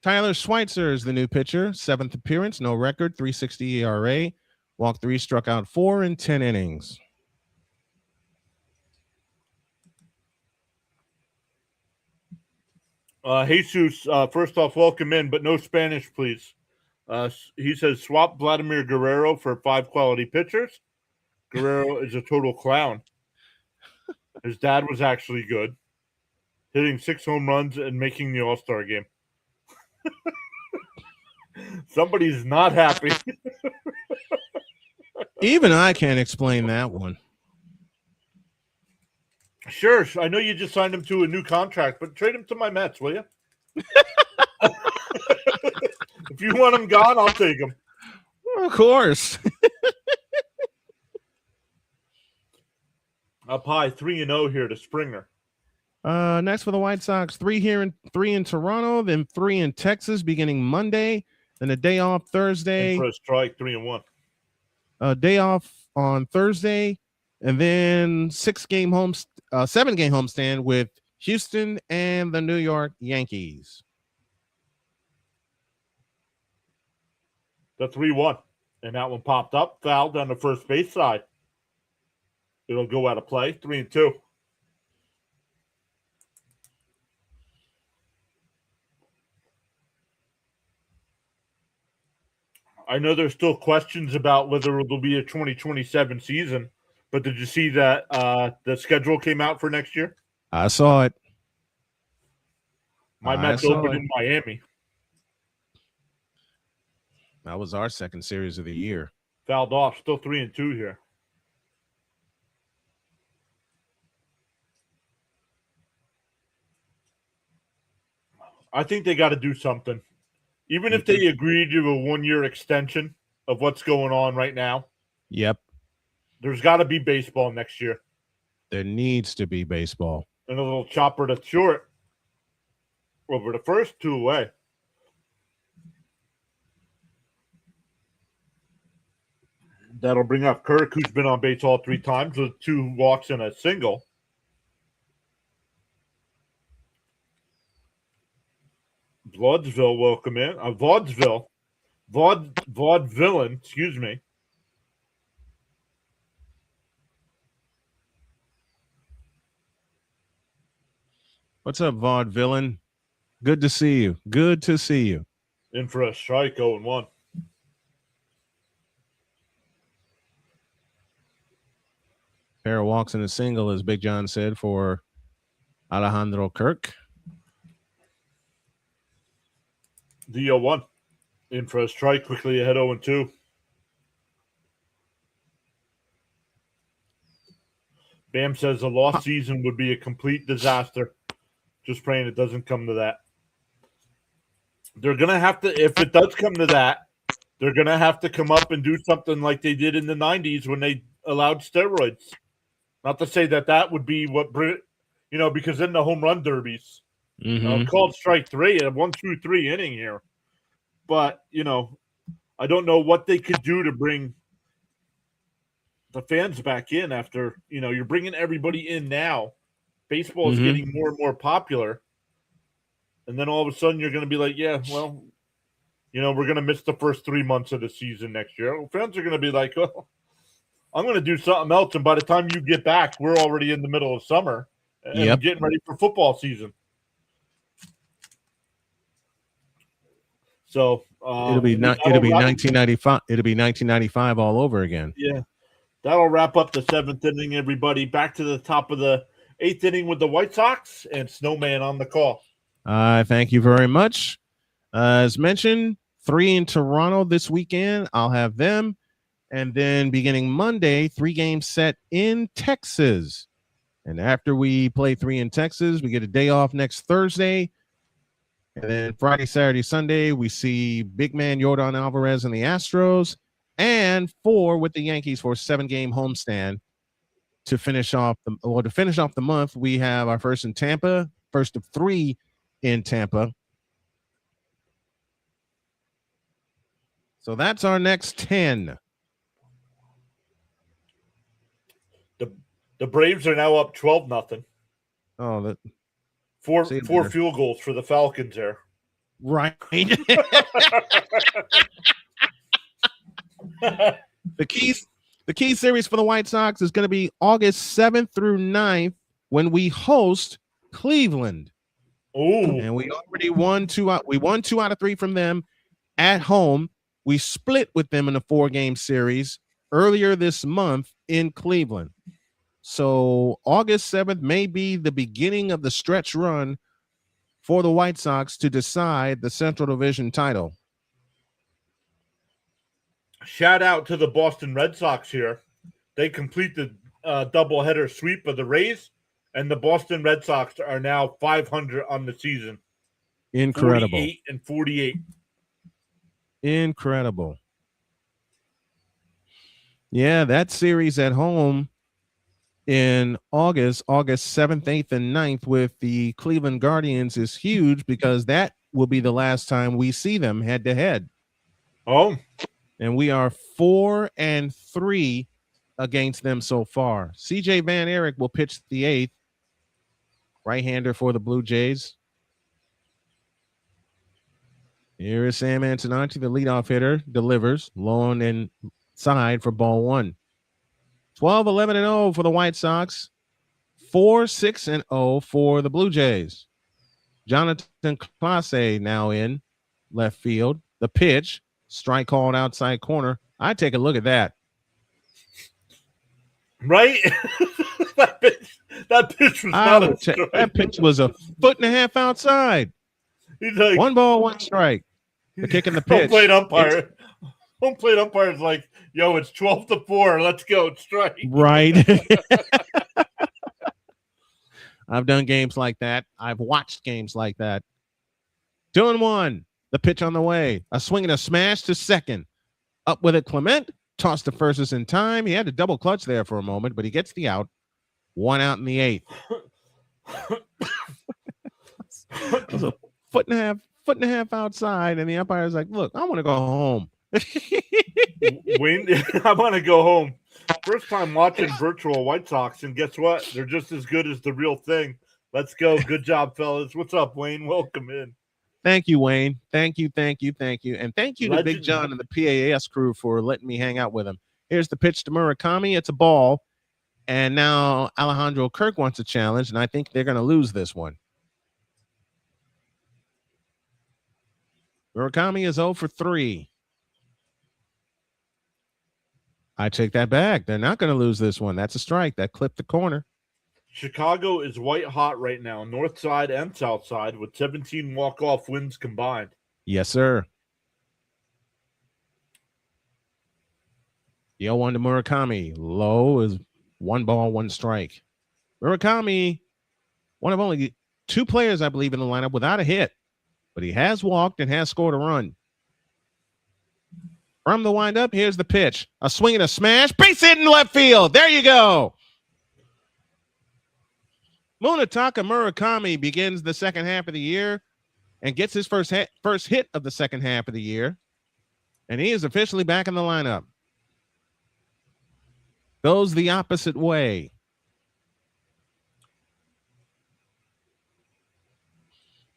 Tyler Schweitzer is the new pitcher. 7th appearance, no record, 3.60 ERA. Walked 3, struck out 4 in 10 innings. Jesus, first off, welcome in, but no Spanish, please. He says swap Vladimir Guerrero for 5 quality pitchers. Guerrero is a total clown. His dad was actually good, hitting 6 home runs and making the All-Star game. Somebody's not happy. Even I can't explain that one. Sure, I know you just signed him to a new contract, but trade him to my Mets, will you? If you want him gone, I'll take him. Of course. Up high, 3-0 here to Springer. Next for the White Sox, 3 here and 3 in Toronto, then 3 in Texas beginning Monday, then a day off Thursday. In for a strike, 3-1. A day off on Thursday, and then 7-game homestand with Houston and the New York Yankees. The 3-1. And that one popped up, fouled on the first base side. It'll go out of play, 3-2. I know there's still questions about whether it'll be a 2027 season, but did you see that the schedule came out for next year? I saw it. My Mets opened in Miami. That was our second series of the year. Fouled off, still 3-2 here. I think they got to do something. Even if they agree to a 1-year extension of what's going on right now. Yep. There's got to be baseball next year. There needs to be baseball. And a little chopper to short. Over the first, 2 away. That'll bring up Kirk, who's been on base all 3 times with 2 walks and a single. Vaudsville welcome in. Vaudevillain, excuse me. What's up, Vaudevillain? Good to see you. Good to see you. In for a strike, 0-1. Pair of walks and a single, as Big John said, for Alejandro Kirk. The 0-1. In for a strike, quickly ahead 0-2. Bam says a lost season would be a complete disaster. Just praying it doesn't come to that. They're going to have to, if it does come to that, they're going to have to come up and do something like they did in the 90s when they allowed steroids. Not to say that would be what, because in the home run derbies, called strike 3 at a 1-2-3 inning here. But, I don't know what they could do to bring the fans back in after, you're bringing everybody in now. Baseball is getting more and more popular. And then all of a sudden you're going to be like, yeah, well, we're going to miss the first 3 months of the season next year. Well, fans are going to be like, oh, I'm going to do something else. And by the time you get back, we're already in the middle of summer and getting ready for football season. So it'll be 1995. It'll be 1995 all over again. Yeah. That'll wrap up the 7th inning, everybody. Back to the top of the 8th inning with the White Sox and Snowman on the call. Thank you very much. As mentioned, 3 in Toronto this weekend. I'll have them. And then beginning Monday, 3 games set in Texas. And after we play 3 in Texas, we get a day off next Thursday. And then Friday, Saturday, Sunday, we see big man Yordan Alvarez and the Astros. And 4 with the Yankees for a 7-game homestand. To finish off the month, we have our first in Tampa, first of 3 in Tampa. So that's our next 10. The Braves are now up 12-0. Oh, that four field goals for the Falcons there. Right. The key series for the White Sox is going to be August 7th through 9th when we host Cleveland. Oh, And we already won two out. We won 2 out of 3 from them at home. We split with them in a 4-game series earlier this month in Cleveland. So August 7th may be the beginning of the stretch run for the White Sox to decide the Central Division title. shout out to the Boston Red Sox here. They complete the doubleheader sweep of the Rays, and the Boston Red Sox are now 500 on the season. Incredible. 48 and 48. Incredible. Yeah, that series at home in August 7th, 8th, and 9th with the Cleveland Guardians is huge because that will be the last time we see them head to head. Oh, And we are 4-3 against them so far. CJ Van Erich will pitch the 8th. Right-hander for the Blue Jays. Here is Sam Antonacci, the leadoff hitter, delivers low on inside for ball 1. 12-11-0 for the White Sox. 4-6-0 for the Blue Jays. Jonathan Clase now in left field. The pitch, strike called outside corner. I take a look at that. right? that pitch was not a strike. That pitch was a 1.5 outside. He's like, 1 ball, 1 strike. The kick in the pitch. Home plate umpire is like, yo, it's 12-4. Let's go. Strike. Right. I've done games like that. I've watched games like that. 2-1. The pitch on the way. A swing and a smash to second. Up with it, Clement. Tossed to first is in time. He had to double clutch there for a moment, but he gets the out. 1 out in the 8th. It was a 1.5 outside, and the umpire's like, look, I want to go home. Wayne, I want to go home. First time watching virtual White Sox, and guess what? They're just as good as the real thing. Let's go. Good job, fellas. What's up, Wayne? Welcome in. Thank you, Wayne. Thank you. And thank you to Big John and the PAS crew for letting me hang out with him. Here's the pitch to Murakami. It's a ball. And now Alejandro Kirk wants a challenge, and I think they're going to lose this one. Murakami is 0 for 3. I take that back. They're not going to lose this one. That's a strike. That clipped the corner. Chicago is white hot right now, north side and south side, with 17 walk-off wins combined. Yes, sir. 0-1 to Murakami. Low is 1 ball, 1 strike. Murakami, one of only 2 players, I believe, in the lineup without a hit, but he has walked and has scored a run. From the windup, here's the pitch. A swing and a smash. Base hit in left field. There you go. Munetaka Murakami begins the second half of the year and gets his first hit of the second half of the year. And he is officially back in the lineup. Goes the opposite way.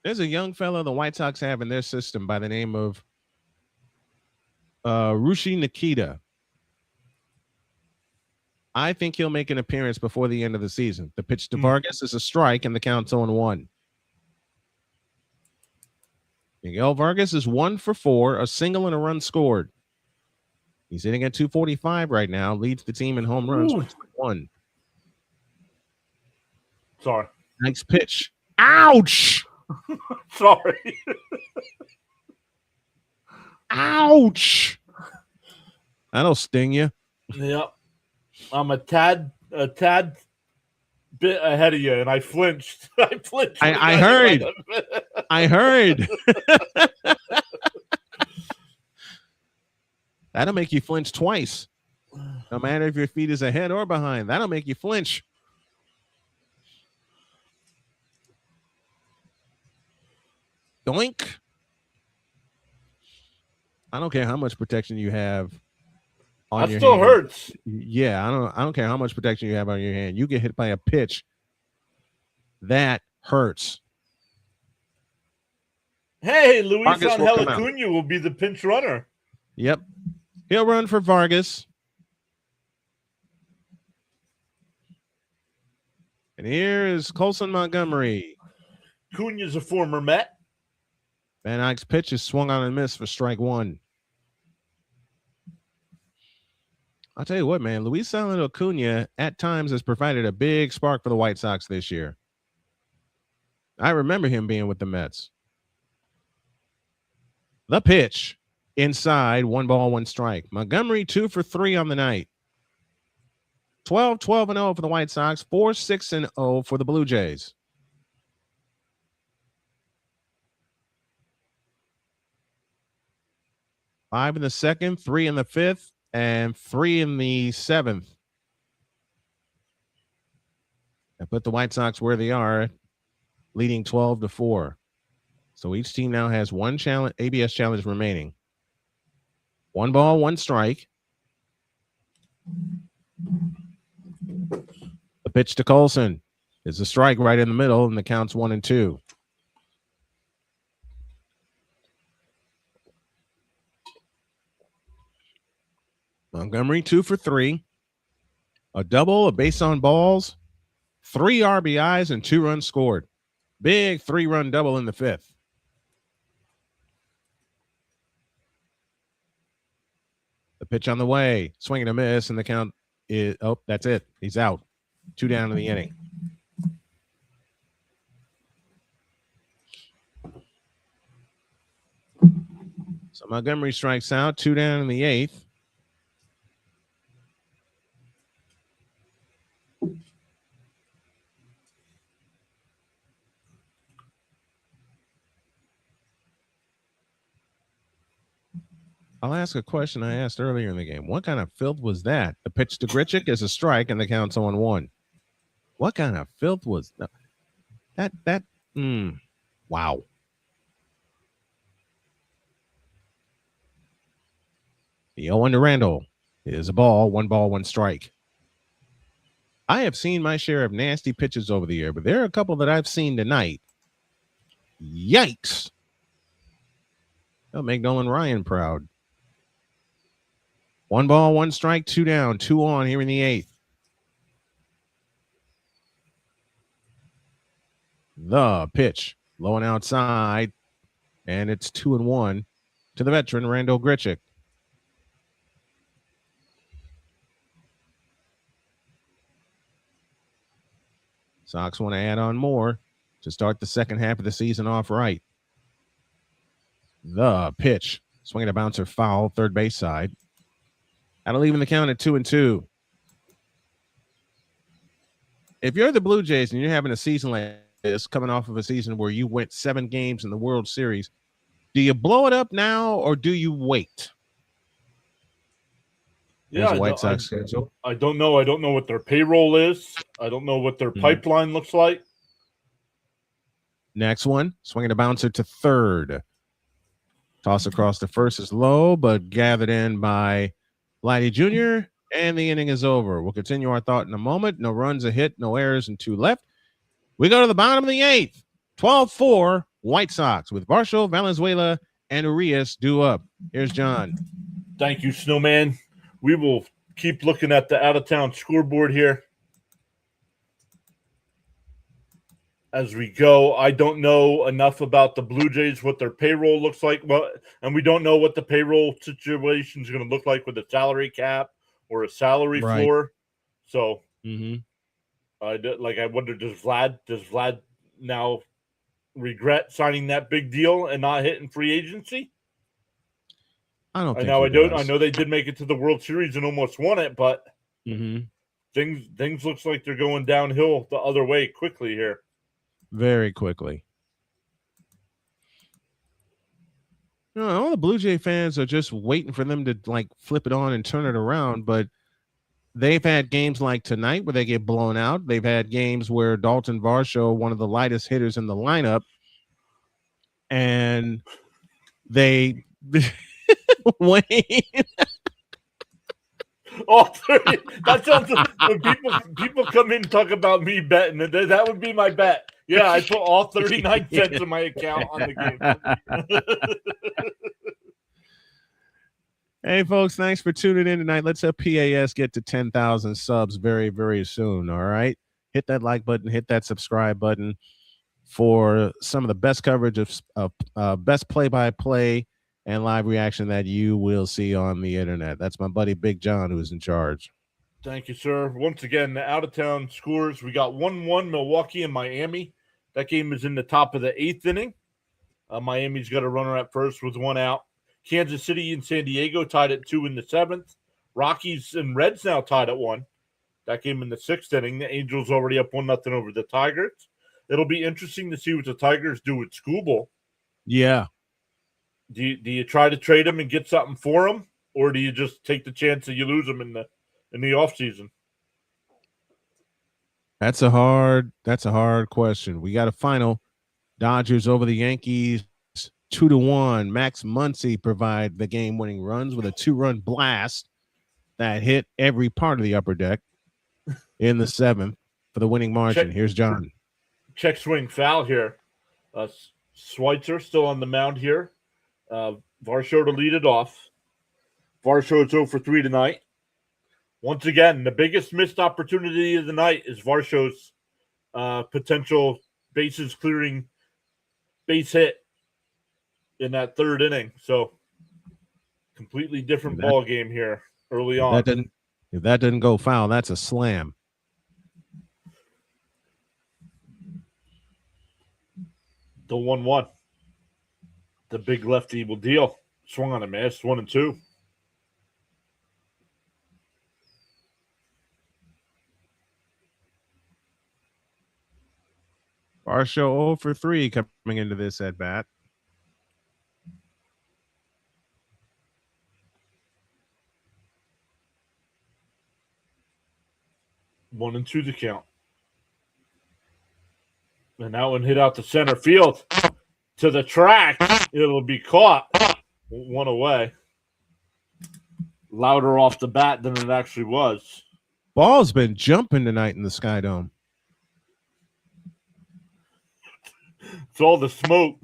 There's a young fellow the White Sox have in their system by the name of Rushi Nikita. I think he'll make an appearance before the end of the season. The pitch to Vargas is a strike, and the count's 0-1. Miguel Vargas is 1 for 4, a single and a run scored. He's hitting at 245 right now, leads the team in home runs with 1. Sorry. Nice pitch. Ouch! Sorry. Ouch! That'll sting you. Yep. I'm a tad bit ahead of you, and I flinched. I heard. I heard. That'll make you flinch twice. No matter if your feet is ahead or behind. That'll make you flinch. Doink. I don't care how much protection you have on your hand. That still hurts. Yeah, I don't care how much protection you have on your hand. You get hit by a pitch. That hurts. Hey, Luis Angel Acuna will be the pinch runner. Yep. He'll run for Vargas. And here is Colson Montgomery. Cuna's a former Met. Van Eyck's pitch is swung on and missed for strike one. I'll tell you what, man, Luis Silent Acuna at times has provided a big spark for the White Sox this year. I remember him being with the Mets. The pitch inside, 1 ball, 1 strike. Montgomery 2 for 3 on the night. 12-12-0 for the White Sox, 4-6-0 for the Blue Jays. Five in the second, 3 in the fifth, and 3 in the seventh. That put the White Sox where they are, leading 12-4. So each team now has one challenge, ABS challenge remaining. 1 ball, 1 strike. The pitch to Colson is a strike right in the middle, and the count's 1-2. Montgomery 2 for 3. A double, a base on balls, 3 RBIs, and 2 runs scored. Big 3-run double in the fifth. The pitch on the way, swing and a miss, and the count is, that's it. He's out. 2 down in the inning. So Montgomery strikes out, 2 down in the eighth. I'll ask a question I asked earlier in the game. What kind of filth was that? The pitch to Grichuk is a strike, and the count's 1-1. What kind of filth was that? Wow. The 0-1 to Randall is a ball, 1 ball, 1 strike. I have seen my share of nasty pitches over the year, but there are a couple that I've seen tonight. Yikes. That'll make Nolan Ryan proud. 1 ball, 1 strike, 2 down, 2 on here in the eighth. The pitch, low and outside, and it's 2-1 to the veteran, Randall Grichuk. Sox want to add on more to start the second half of the season off right. The pitch, swinging a bouncer foul, third base side. That'll leave the count at 2-2. If you're the Blue Jays and you're having a season like this, coming off of a season where you went 7 games in the World Series, do you blow it up now or do you wait? Yeah, White Sox schedule. I don't know. I don't know what their payroll is. I don't know what their pipeline looks like. Next one, swinging a bouncer to third. Toss across the first is low, but gathered in by Vladdy Jr., and the inning is over. We'll continue our thought in a moment. No runs, a hit, no errors, and 2 left. We go to the bottom of the eighth. 12-4 White Sox with Varsho, Valenzuela, and Urias due up. Here's John. Thank you, Snowman. We will keep looking at the out-of-town scoreboard here as we go. I don't know enough about the Blue Jays, what their payroll looks like, and we don't know what the payroll situation is going to look like with a salary cap or a salary floor. So, I wonder, does Vlad now regret signing that big deal and not hitting free agency? I don't think I know they did make it to the World Series and almost won it, but things looks like they're going downhill the other way quickly here. Very quickly. All the Blue Jay fans are just waiting for them to flip it on and turn it around, but they've had games like tonight where they get blown out. They've had games where Dalton Varsho, one of the lightest hitters in the lineup, and they Wayne. That sounds when people come in and talk about me betting, that would be my bet. Yeah, I put all 39 cents in my account on the game. Hey, folks, thanks for tuning in tonight. Let's have PAS get to 10,000 subs very, very soon, all right? Hit that like button, hit that subscribe button. for some of the best coverage of best play-by-play and live reaction that you will see on the internet. That's my buddy Big John who's in charge. Thank you, sir. Once again, the out-of-town scores. We got 1-1 Milwaukee and Miami. That game is in the top of the 8th inning. Miami's got a runner at first with 1 out. Kansas City and San Diego tied at 2 in the 7th. Rockies and Reds now tied at 1. That game in the 6th inning. The Angels already up 1-0 over the Tigers. It'll be interesting to see what the Tigers do with Skubal. Yeah. Do you try to trade him and get something for him, or do you just take the chance that you lose him in the offseason? That's a hard question. We got a final. Dodgers over the Yankees 2-1. Max Muncy provide the game-winning runs with a 2-run blast that hit every part of the upper deck in the 7th for the winning margin. Here's John. Check swing foul here. Schweitzer still on the mound here. Varsho to lead it off. Varsho is 0 for 3 tonight. Once again, the biggest missed opportunity of the night is Varsho's potential bases clearing base hit in that 3rd inning. So completely different ball game here early on. If that didn't go foul, that's a slam. The 1-1. The big lefty will deal. Swung on a miss. 1-2. Varsho 0 for 3 coming into this at bat. One and 2 to count. And that one hit out to center field. To the track. It'll be caught. 1 away. Louder off the bat than it actually was. Ball's been jumping tonight in the Sky Dome. It's all the smoke.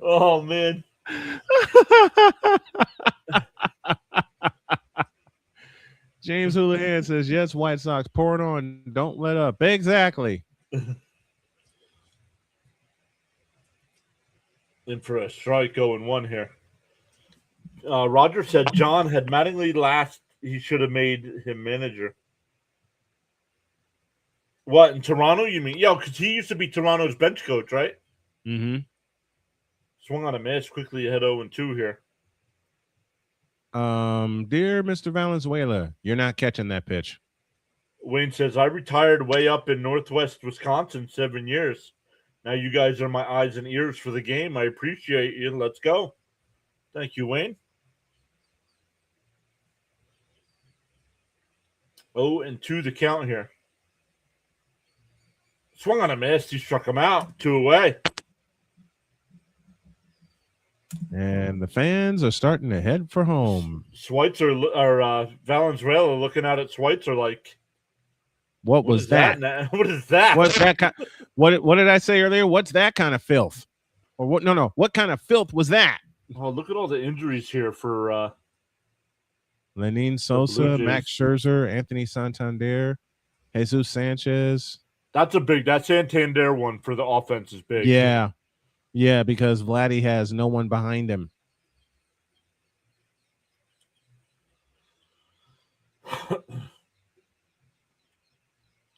Oh, man. James Houlihan says, yes, White Sox, pour it on. Don't let up. Exactly. In for a strike 0-1 here. Roger said John had Mattingly last. He should have made him manager. What, in Toronto, you mean? Yeah, because he used to be Toronto's bench coach, right? Mm-hmm. Swung on a miss. Quickly ahead 0-2 here. Dear Mr. Valenzuela, you're not catching that pitch. Wayne says, I retired way up in Northwest Wisconsin 7 years. Now you guys are my eyes and ears for the game. I appreciate you. Let's go. Thank you, Wayne. 0-2 the count here. Swung on a miss. He struck him out. 2 away. And the fans are starting to head for home. Schweitzer or Valenzuela looking out at Schweitzer like, what was that? What is that? What's that? What did I say earlier? What's that kind of filth? Or what? No. What kind of filth was that? Oh, look at all the injuries here for Lenin Sosa, Max Scherzer, Anthony Santander, Jesus Sanchez. That's that Santander one for the offense is big. Yeah, because Vladdy has no one behind him.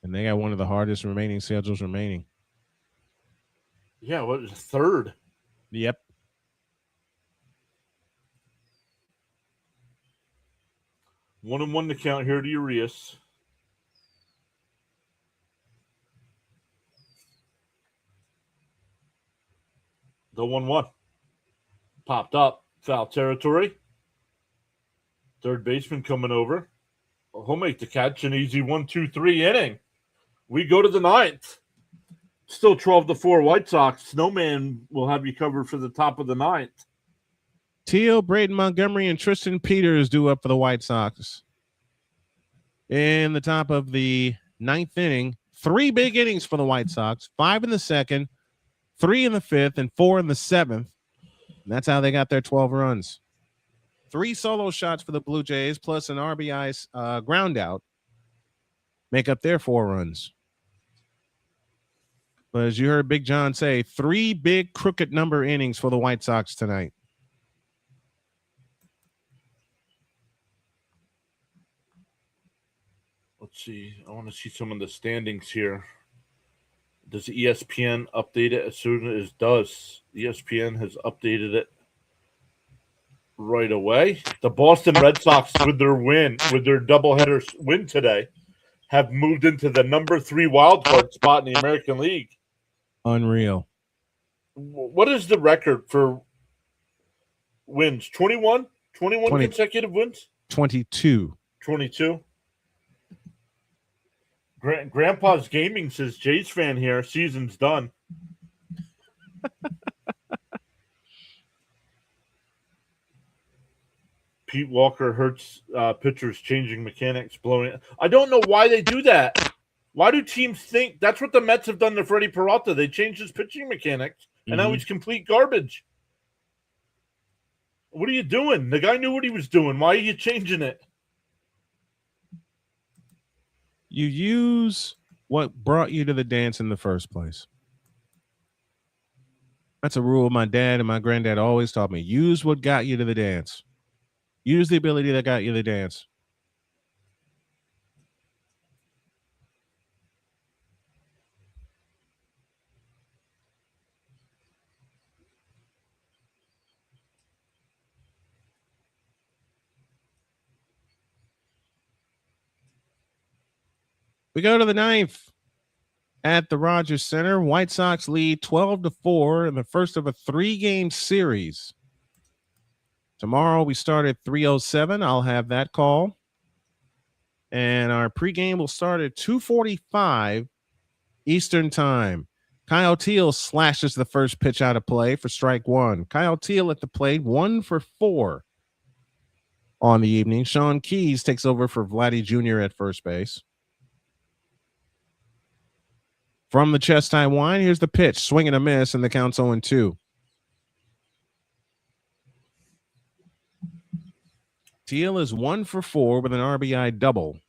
And they got one of the hardest remaining schedules remaining. Yeah, what is 3rd? Yep. One and 1 to count here to Urias. The 1-1. Popped up. Foul territory. Third baseman coming over. He'll make the catch. An easy 1-2-3 inning. We go to the 9th. Still 12-4 White Sox. Snowman will have you covered for the top of the 9th. Teal, Braden Montgomery, and Tristan Peters due up for the White Sox. In the top of the 9th inning, 3 big innings for the White Sox. 5 in the 2nd, 3 in the 5th, and 4 in the 7th. And that's how they got their 12 runs. 3 solo shots for the Blue Jays plus an RBI ground out make up their 4 runs. But as you heard Big John say, 3 big crooked number innings for the White Sox tonight. Let's see. I want to see some of the standings here. Does ESPN update it as soon as it does? ESPN has updated it right away. The Boston Red Sox, with their doubleheader win today, have moved into the number 3 wild card spot in the American League. Unreal. What is the record for wins? 21? 21 consecutive wins? 22. 22. Grandpa's Gaming says, Jays fan here, season's done. Pete Walker hurts pitchers changing mechanics, blowing it. I don't know why they do that. Why do teams think that's what the Mets have done to Freddie Peralta? They changed his pitching mechanics, and now he's complete garbage. What are you doing? The guy knew what he was doing. Why are you changing it? You use what brought you to the dance in the first place. That's a rule my dad and my granddad always taught me. Use what got you to the dance. Use the ability that got you to the dance. We go to the 9th at the Rogers Center. White Sox lead 12-4 in the first of a 3-game series. Tomorrow we start at 3:07. I'll have that call. And our pregame will start at 2:45 Eastern time. Kyle Teal slashes the first pitch out of play for strike 1. Kyle Teal at the plate, 1 for 4 on the evening. Sean Keys takes over for Vladdy Jr. at first base. From the chest high wine, here's the pitch. Swing and a miss, and the count's 0-2. Teal is 1 for 4 with an RBI double.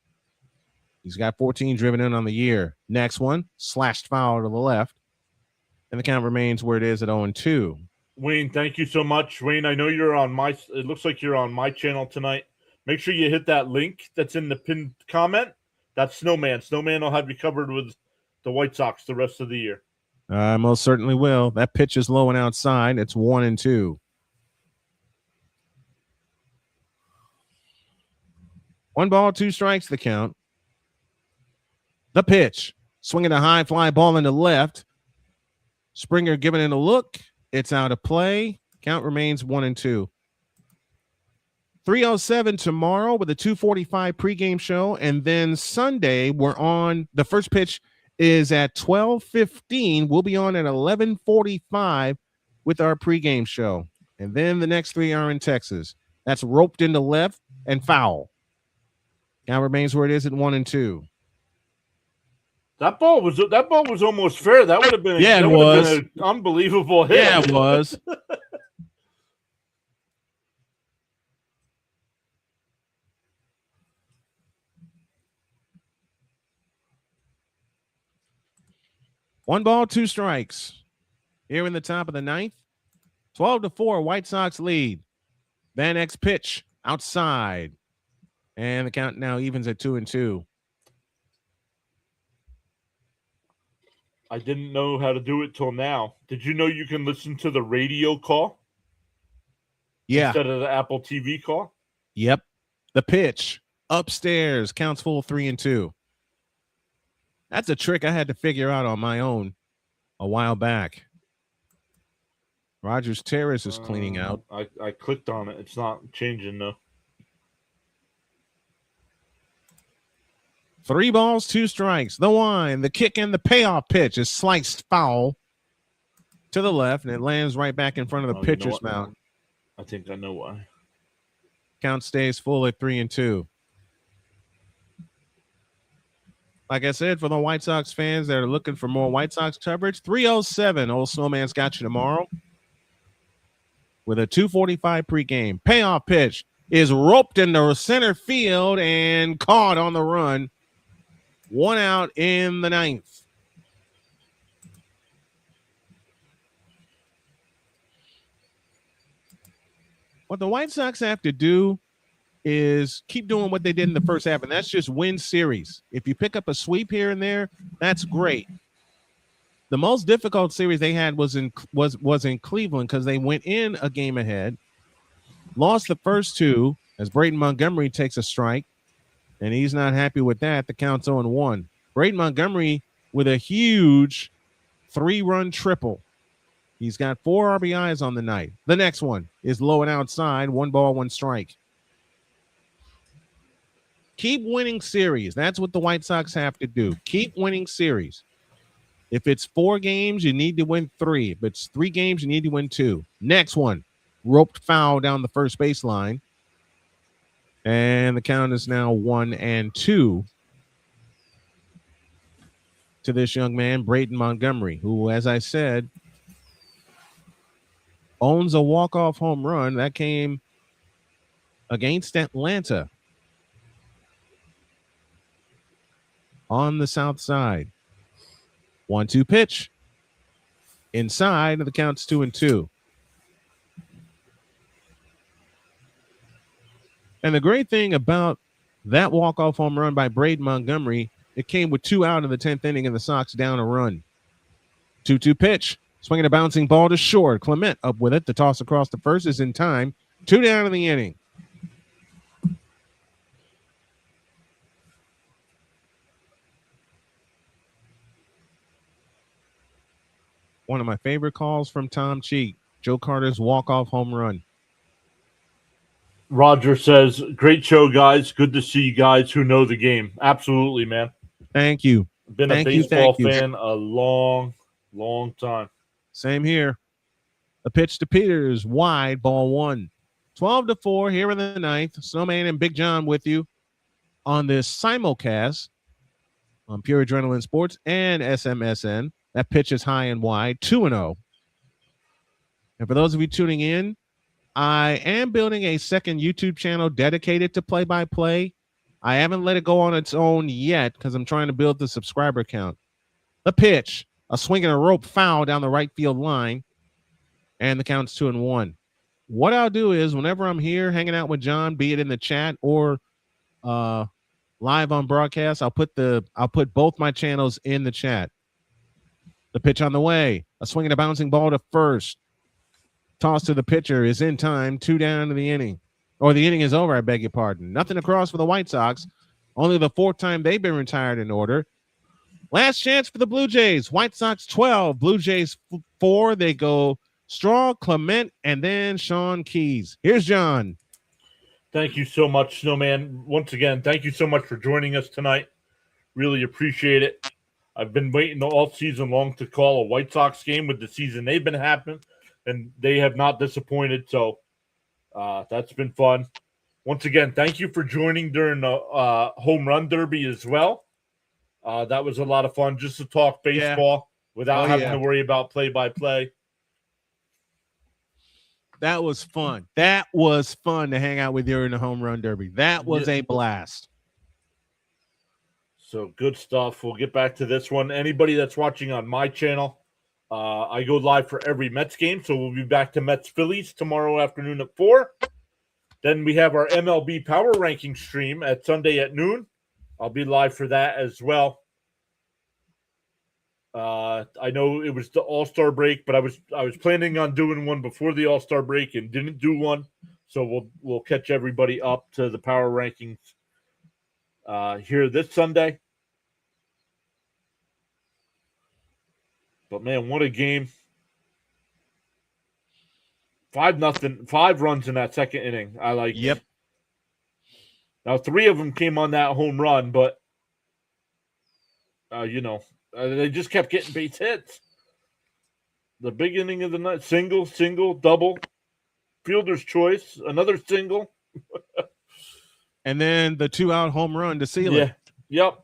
He's got 14 driven in on the year. Next one, slashed foul to the left, and the count remains where it is at 0-2. Wayne, thank you so much. Wayne, I know you're on it looks like you're on my channel tonight. Make sure you hit that link that's in the pinned comment. That's Snowman. Snowman will have you covered with the White Sox the rest of the year. I most certainly will. That pitch is low and outside. It's 1-2. 1 ball, 2 strikes, the count. The pitch. Swinging a high fly ball into left. Springer giving it a look. It's out of play. Count remains 1-2. 3:07 tomorrow with a 2:45 pregame show. And then Sunday, we're on. The first pitch is at 12:15. We'll be on at 11:45 with our pregame show. And then the next 3 are in Texas. That's roped into left and foul. Now remains where it is at 1-2. That ball was almost fair. That would have been an unbelievable hit. Yeah, it was. One ball, 2 strikes. Here in the top of the 9th. 12-4, White Sox lead. Van X pitch outside. And the count now evens at 2-2. I didn't know how to do it till now. Did you know you can listen to the radio call? Yeah. Instead of the Apple TV call? Yep. The pitch upstairs counts full 3-2. That's a trick I had to figure out on my own a while back. Rogers Terrace is cleaning out. I clicked on it. It's not changing though. 3 balls, 2 strikes. The wind, the kick, and the payoff pitch is sliced foul to the left, and it lands right back in front of the pitcher's mound. I think I know why. Count stays full at 3-2. Like I said, for the White Sox fans that are looking for more White Sox coverage, 3:07. Old Snowman's got you tomorrow with a 2:45 pregame. Payoff pitch. is roped into center field and caught on the run. 1 out in the 9th. What the White Sox have to do is keep doing what they did in the first half, and that's just win series. If you pick up a sweep here and there, that's great. The most difficult series they had was in Cleveland because they went in a game ahead, lost the first two as Braden Montgomery takes a strike, and he's not happy with that. The count's 0-1. Braden Montgomery with a huge 3-run triple. He's got 4 RBIs on the night. The next one is low and outside, 1 ball, 1 strike. Keep winning series. That's what the White Sox have to do. Keep winning series. If it's 4 games, you need to win 3. If it's 3 games, you need to win 2. Next one, roped foul down the first baseline. And the count is now 1-2 to this young man, Braden Montgomery, who, as I said, owns a walk-off home run that came against Atlanta on the south side. 1-2 pitch. Inside, the count's 2-2. And the great thing about that walk-off home run by Braden Montgomery, it came with 2 out in the 10th inning and the Sox down a run. 2-2 pitch. Swinging a bouncing ball to short. Clement up with it. The toss across the first is in time. 2 down in the inning. One of my favorite calls from Tom Cheek. Joe Carter's walk-off home run. Roger says, great show, guys. Good to see you guys who know the game. Absolutely, man. Thank you. Been a baseball fan a long, long time. Same here. A pitch to Peters, wide, ball 1. 12-4 here in the 9th. Snowman and Big John with you on this simulcast on Pure Adrenaline Sports and SMSN. That pitch is high and wide, 2-0. And for those of you tuning in, I am building a second YouTube channel dedicated to play-by-play. I haven't let it go on its own yet because I'm trying to build the subscriber count. The pitch, a swing and a rope foul down the right field line, and the count's 2-1. What I'll do is whenever I'm here hanging out with John, be it in the chat or live on broadcast, I'll put both my channels in the chat. The pitch on the way, a swing and a bouncing ball to first. Toss to the pitcher is in time, 2 down in the inning. Or the inning is over, I beg your pardon. Nothing across for the White Sox. Only the 4th time they've been retired in order. Last chance for the Blue Jays. White Sox 12, Blue Jays 4. They go Straw, Clement, and then Sean Keys. Here's John. Thank you so much, Snowman. Once again, thank you so much for joining us tonight. Really appreciate it. I've been waiting all season long to call a White Sox game with the season they've been having, and they have not disappointed. So that's been fun. Once again, thank you for joining during the home run derby as well. That was a lot of fun just to talk baseball without having to worry about play-by-play. That was fun. That was fun to hang out with you in the home run derby. That was a blast. So good stuff. We'll get back to this one. Anybody that's watching on my channel, I go live for every Mets game. So we'll be back to Mets Phillies tomorrow afternoon at 4. Then we have our MLB Power Ranking stream at Sunday at noon. I'll be live for that as well. I know it was the All-Star break, but I was planning on doing one before the All-Star break and didn't do one. So we'll catch everybody up to the Power Rankings here this Sunday. But man, what a game. 5-0, 5 runs in that second inning. I like. Yep. Now 3 of them came on that home run, but they just kept getting base hits. The beginning of the night, single, double, fielder's choice, another single. And then the 2-out home run to seal it. Yep.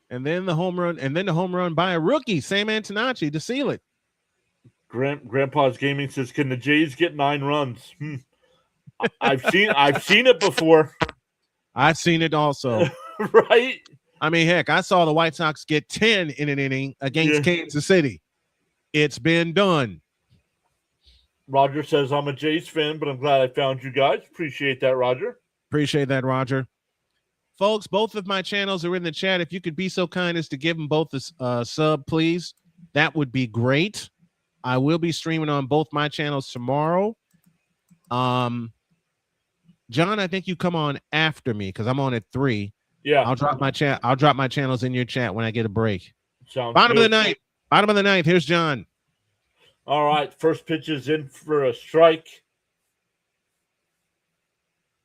And then the home run by a rookie, Sam Antonacci, to seal it. Grandpa's Gaming says, can the Jays get 9 runs? I've seen it before. I've seen it also. Right? I mean, heck, I saw the White Sox get 10 in an inning against Kansas City. It's been done. Roger says, I'm a Jays fan, but I'm glad I found you guys. Appreciate that, Roger. Appreciate that, Roger. Folks, both of my channels are in the chat. If you could be so kind as to give them both a sub, please, that would be great. I will be streaming on both my channels tomorrow. John, I think you come on after me because I'm on at 3. Yeah. I'll drop my chat. I'll drop my channels in your chat when I get a break. Sounds Bottom good. of the ninth. Bottom of the ninth. Here's John. All right. First pitch is in for a strike.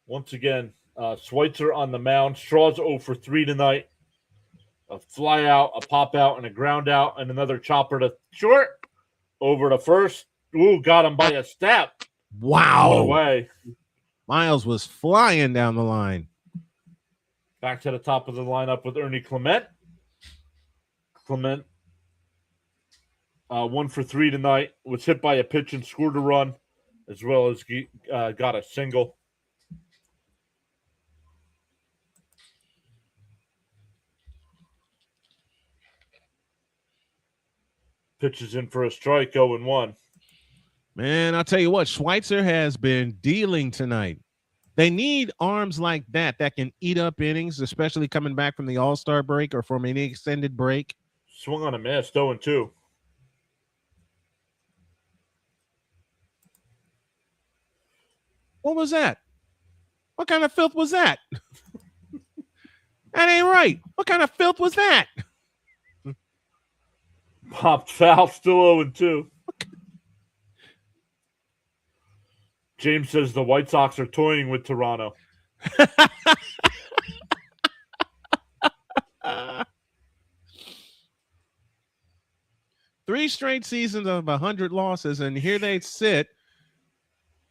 Once again, Schweitzer on the mound. Straw's 0 for 3 tonight. A fly out, a pop out, and a ground out, and another chopper to short. Over to first. Ooh, got him by a step. Wow. What away. Miles was flying down the line. Back to the top of the lineup with Ernie Clement. Clement, 1 for 3 tonight. Was hit by a pitch and scored a run, as well as got a single. Pitches in for a strike, 0-1. Man, I'll tell you what, Schweitzer has been dealing tonight. They need arms like that can eat up innings, especially coming back from the All-Star break or from any extended break. Swung on a miss, 0-2. What was that? What kind of filth was that? That ain't right. What kind of filth was that? Popped foul, still 0-2. James says the White Sox are toying with Toronto. 3 straight seasons of 100 losses, and here they sit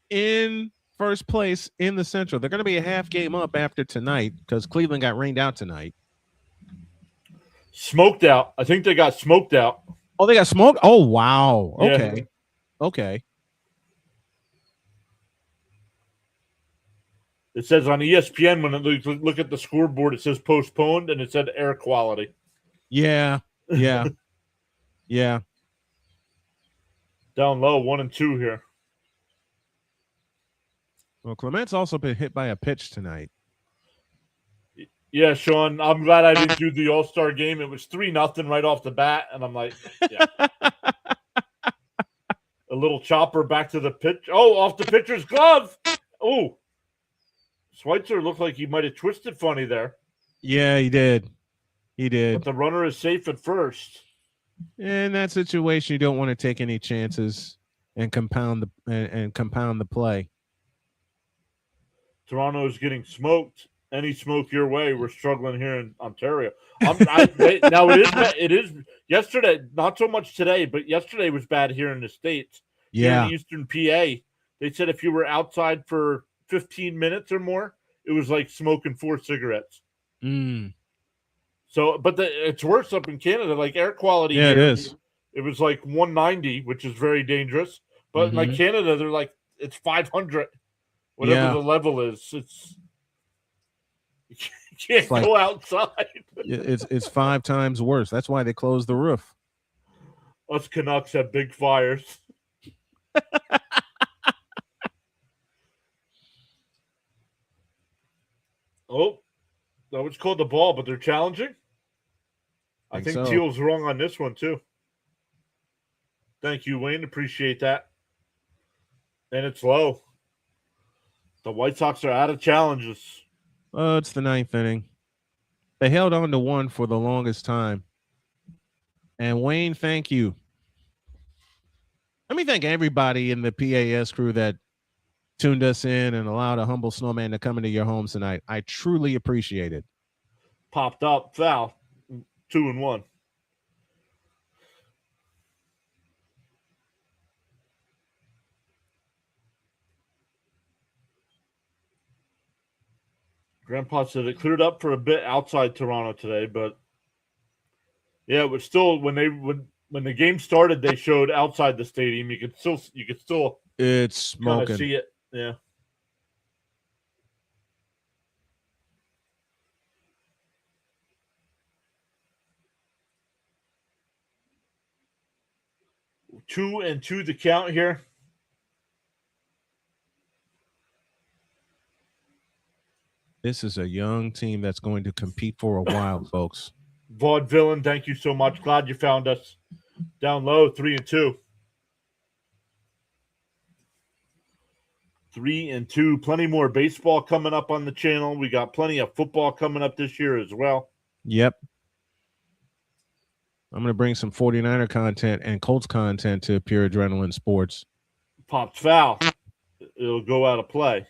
in first place in the Central. They're going to be a half game up after tonight because Cleveland got rained out tonight. Smoked out. I think they got smoked out. Oh, they got smoked? Oh, wow. Yeah. Okay. Okay. It says on ESPN when it look at the scoreboard, it says postponed, and it said air quality. Yeah. Yeah. Yeah. Down low, 1-2 here. Well, Clement's also been hit by a pitch tonight. Yeah, Sean, I'm glad I didn't do the All-Star game. It was 3-0 right off the bat, and I'm like, yeah. A little chopper back to the pitch. Oh, off the pitcher's glove. Oh. Schweitzer looked like he might have twisted funny there. Yeah, he did. He did. But the runner is safe at first. In that situation, you don't want to take any chances and compound the play. Toronto is getting smoked. Any smoke your way, we're struggling here in Ontario. Now it is yesterday, not so much today, but yesterday was bad here in the States. Yeah. Here in Eastern PA, they said if you were outside for 15 minutes or more, it was like smoking 4 cigarettes. So, but it's worse up in Canada. Like air quality, yeah, here, it is. It was like 190, which is very dangerous. But in like Canada, they're like it's 500, whatever the level is. It's you can't go outside. It's 5 times worse. That's why they closed the roof. Us Canucks have big fires. Oh, that was called the ball, but they're challenging. I think so. Teal's wrong on this one, too. Thank you, Wayne. Appreciate that. And it's low. The White Sox are out of challenges. Oh, it's the 9th inning. They held on to 1 for the longest time. And Wayne, thank you. Let me thank everybody in the PAS crew that tuned us in and allowed a humble snowman to come into your homes tonight. I truly appreciate it. Popped up, foul, 2-1. Grandpa said it cleared up for a bit outside Toronto today, but yeah, it was still when the game started, they showed outside the stadium. You could still it's smoking. see it. Yeah. 2-2 the count here. This is a young team that's going to compete for a while, folks. Vaudevillain, thank you so much. Glad you found us. Down low, 3-2. 3-2. Plenty more baseball coming up on the channel. We got plenty of football coming up this year as well. Yep. I'm going to bring some 49er content and Colts content to Pure Adrenaline Sports. Pops foul. It'll go out of play.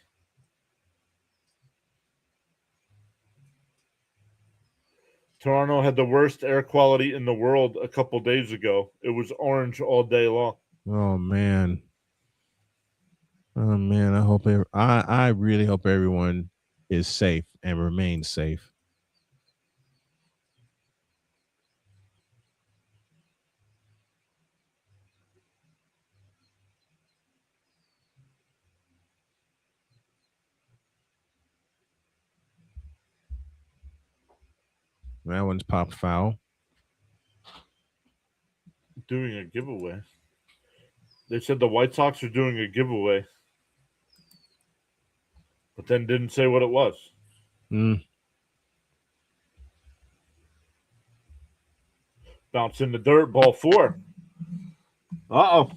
Toronto had the worst air quality in the world a couple days ago. It was orange all day long. Oh man. I really hope everyone is safe and remains safe. That one's popped foul. Doing a giveaway. They said the White Sox are doing a giveaway, but then didn't say what it was. Bounce in the dirt, ball 4. Uh-oh.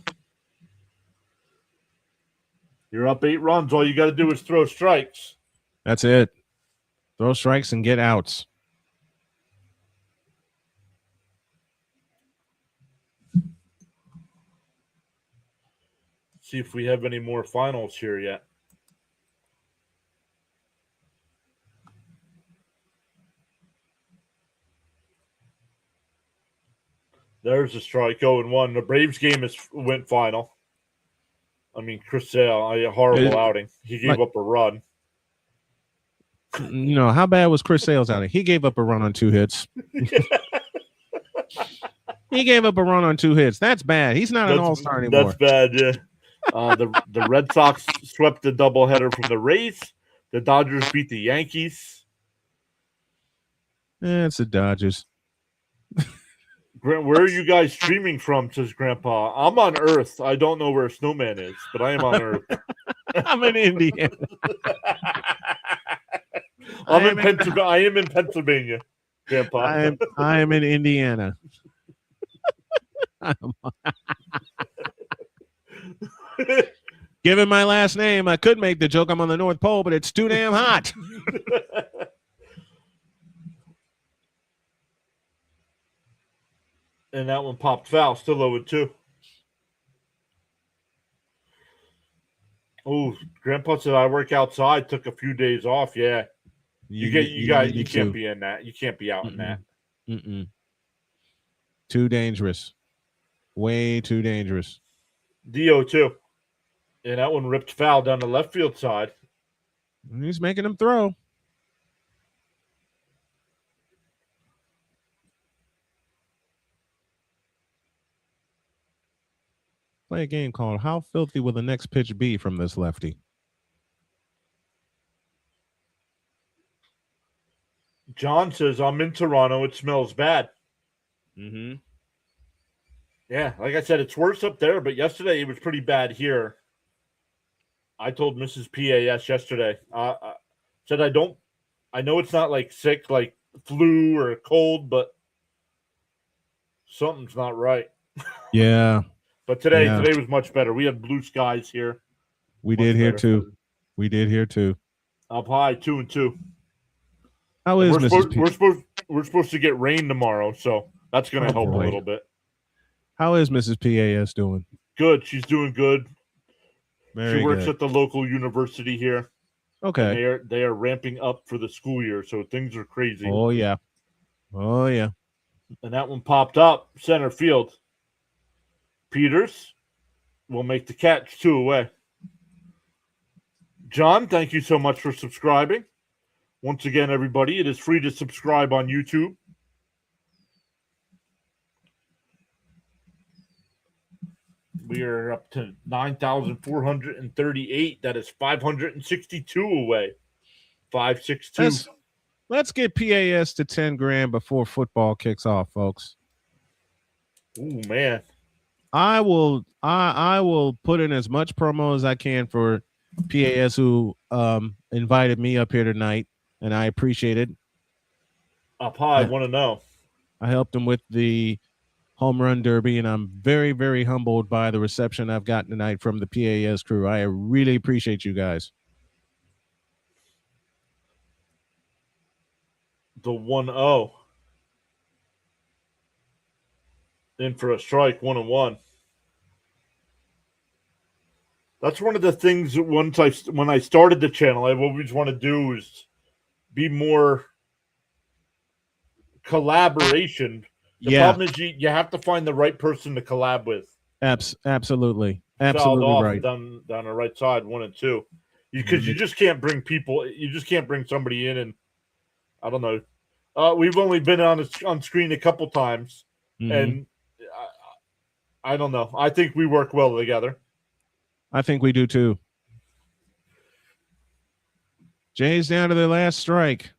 You're up 8 runs. All you got to do is throw strikes. That's it. Throw strikes and get outs. See if we have any more finals here yet. There's a strike, 0-1. The Braves game went final. I mean, Chris Sale, a horrible outing. He gave up a run. You know, how bad was Chris Sale's outing? He gave up a run on 2 hits. He gave up a run on 2 hits. That's bad. He's not an all-star anymore. That's bad, yeah. The Red Sox swept the doubleheader from the Rays. The Dodgers beat the Yankees. It's the Dodgers. Grant, where are you guys streaming from, says Grandpa? I'm on Earth. I don't know where Snowman is, but I am on Earth. I'm in Indiana. I am in Pennsylvania, Grandpa. I am in Indiana. Given my last name, I could make the joke I'm on the North Pole, but it's too damn hot. And that one popped foul, still 0-2. Oh, Grandpa said I work outside, took a few days off. Yeah. You can't be in that. You can't be out in that. Too dangerous. Way too dangerous. DO2. And that one ripped foul down the left field side. He's making him throw. Play a game called How Filthy Will the Next Pitch Be from this lefty? John says, I'm in Toronto. It smells bad. Mm-hmm. Yeah, like I said, it's worse up there, but yesterday it was pretty bad here. I told Mrs. PAS yesterday, said I know it's not like sick, like flu or cold, but something's not right. Yeah. But today was much better. We had blue skies here. We did here too. Up high, 2-2. How is Mrs. We're supposed to get rain tomorrow, so that's going to help a little bit. How is Mrs. PAS doing? Good. She's doing good. She works good. at the local university here. Okay. They are ramping up for the school year, so things are crazy. Oh yeah. And that one popped up center field. Peters will make the catch, 2 away. John, thank you so much for subscribing. Once again, everybody, it is free to subscribe on YouTube. We are up to 9,438. That is 562 away. 562. Let's get PAS to 10 grand before football kicks off, folks. Oh, man. I will put in as much promo as I can for PAS who invited me up here tonight, and I appreciate it. Up high, want to know. I helped them with the home run derby, and I'm very, very humbled by the reception I've gotten tonight from the PAS crew. I really appreciate you guys. The 1-0. In for a strike, 1-1. That's one of the things that when I started the channel, I always want to do is be more collaboration. The problem is you have to find the right person to collab with. Absolutely. Fouled off right. down the right side, 1 and 2. Because you just can't bring people. You just can't bring somebody in, and I don't know. We've only been on screen a couple times, and I don't know. I think we work well together. I think we do too. Jay's down to their last strike.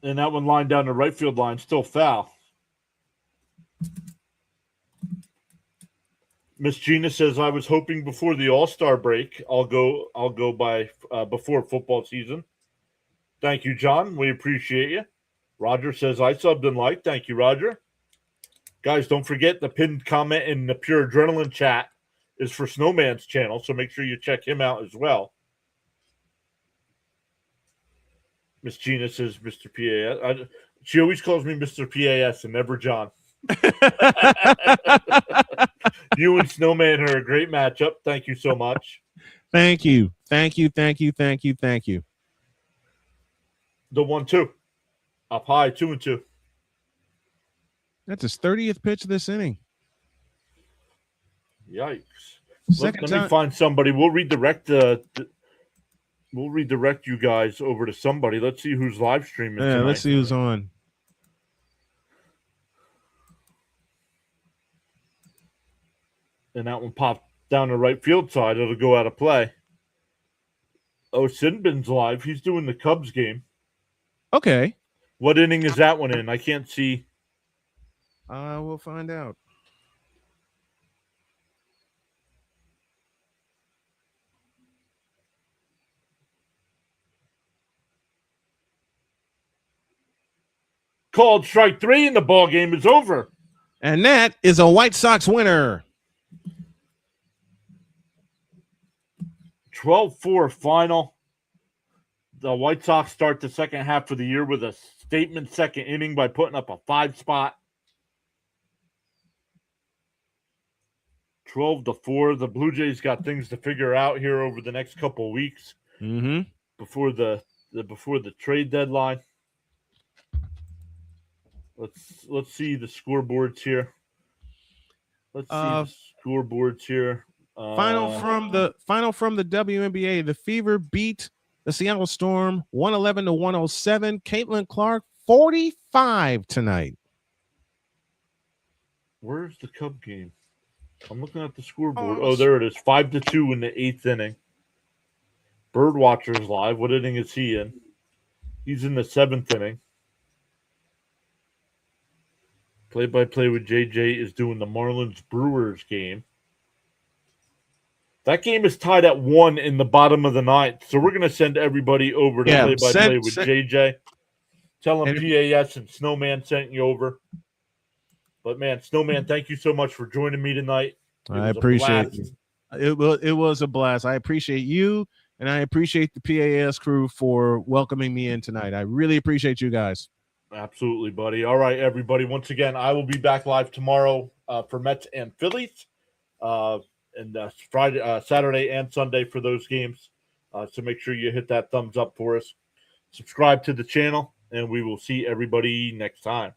And that one lined down the right field line, still foul. Miss Gina says, I was hoping before the All-Star break, I'll go by before football season. Thank you, John. We appreciate you. Roger says, I subbed and liked. Thank you, Roger. Guys, don't forget the pinned comment in the Pure Adrenaline chat is for Snowman's channel, so make sure you check him out as well. Miss Gina says, Mr. PAS. She always calls me Mr. PAS and never John. You and Snowman are a great matchup. Thank you so much. Thank you. Thank you. Thank you. Thank you. Thank you. The 1-2. Up high, 2-2. That's his 30th pitch of this inning. Yikes. Let me find somebody. We'll redirect you guys over to somebody. Let's see who's live streaming tonight. Let's see who's on. And that one popped down the right field side. It'll go out of play. Oh, Sinbin's live. He's doing the Cubs game. Okay. What inning is that one in? I can't see. We'll find out. Called strike 3 and the ball game is over. And that is a White Sox winner. 12-4 final. The White Sox start the second half of the year with a statement second inning by putting up a 5-spot. 12-4. The Blue Jays got things to figure out here over the next couple of weeks before the trade deadline. Let's see the scoreboards here. Final from the WNBA. The Fever beat the Seattle Storm 111-107. Caitlin Clark 45 tonight. Where's the Cub game? I'm looking at the scoreboard. Oh, there it is. 5-2 in the 8th inning. Birdwatcher's live. What inning is he in? He's in the 7th inning. Play-by-play with JJ is doing the Marlins-Brewers game. That game is tied at 1 in the bottom of the 9th. So we're going to send everybody over to play-by-play with JJ. Tell him PAS and Snowman sent you over. But, man, Snowman, thank you so much for joining me tonight. I appreciate it. It was a blast. I appreciate you, and I appreciate the PAS crew for welcoming me in tonight. I really appreciate you guys. Absolutely, buddy. All right, everybody. Once again, I will be back live tomorrow for Mets and Phillies, and Saturday and Sunday for those games. So make sure you hit that thumbs up for us. Subscribe to the channel, and we will see everybody next time.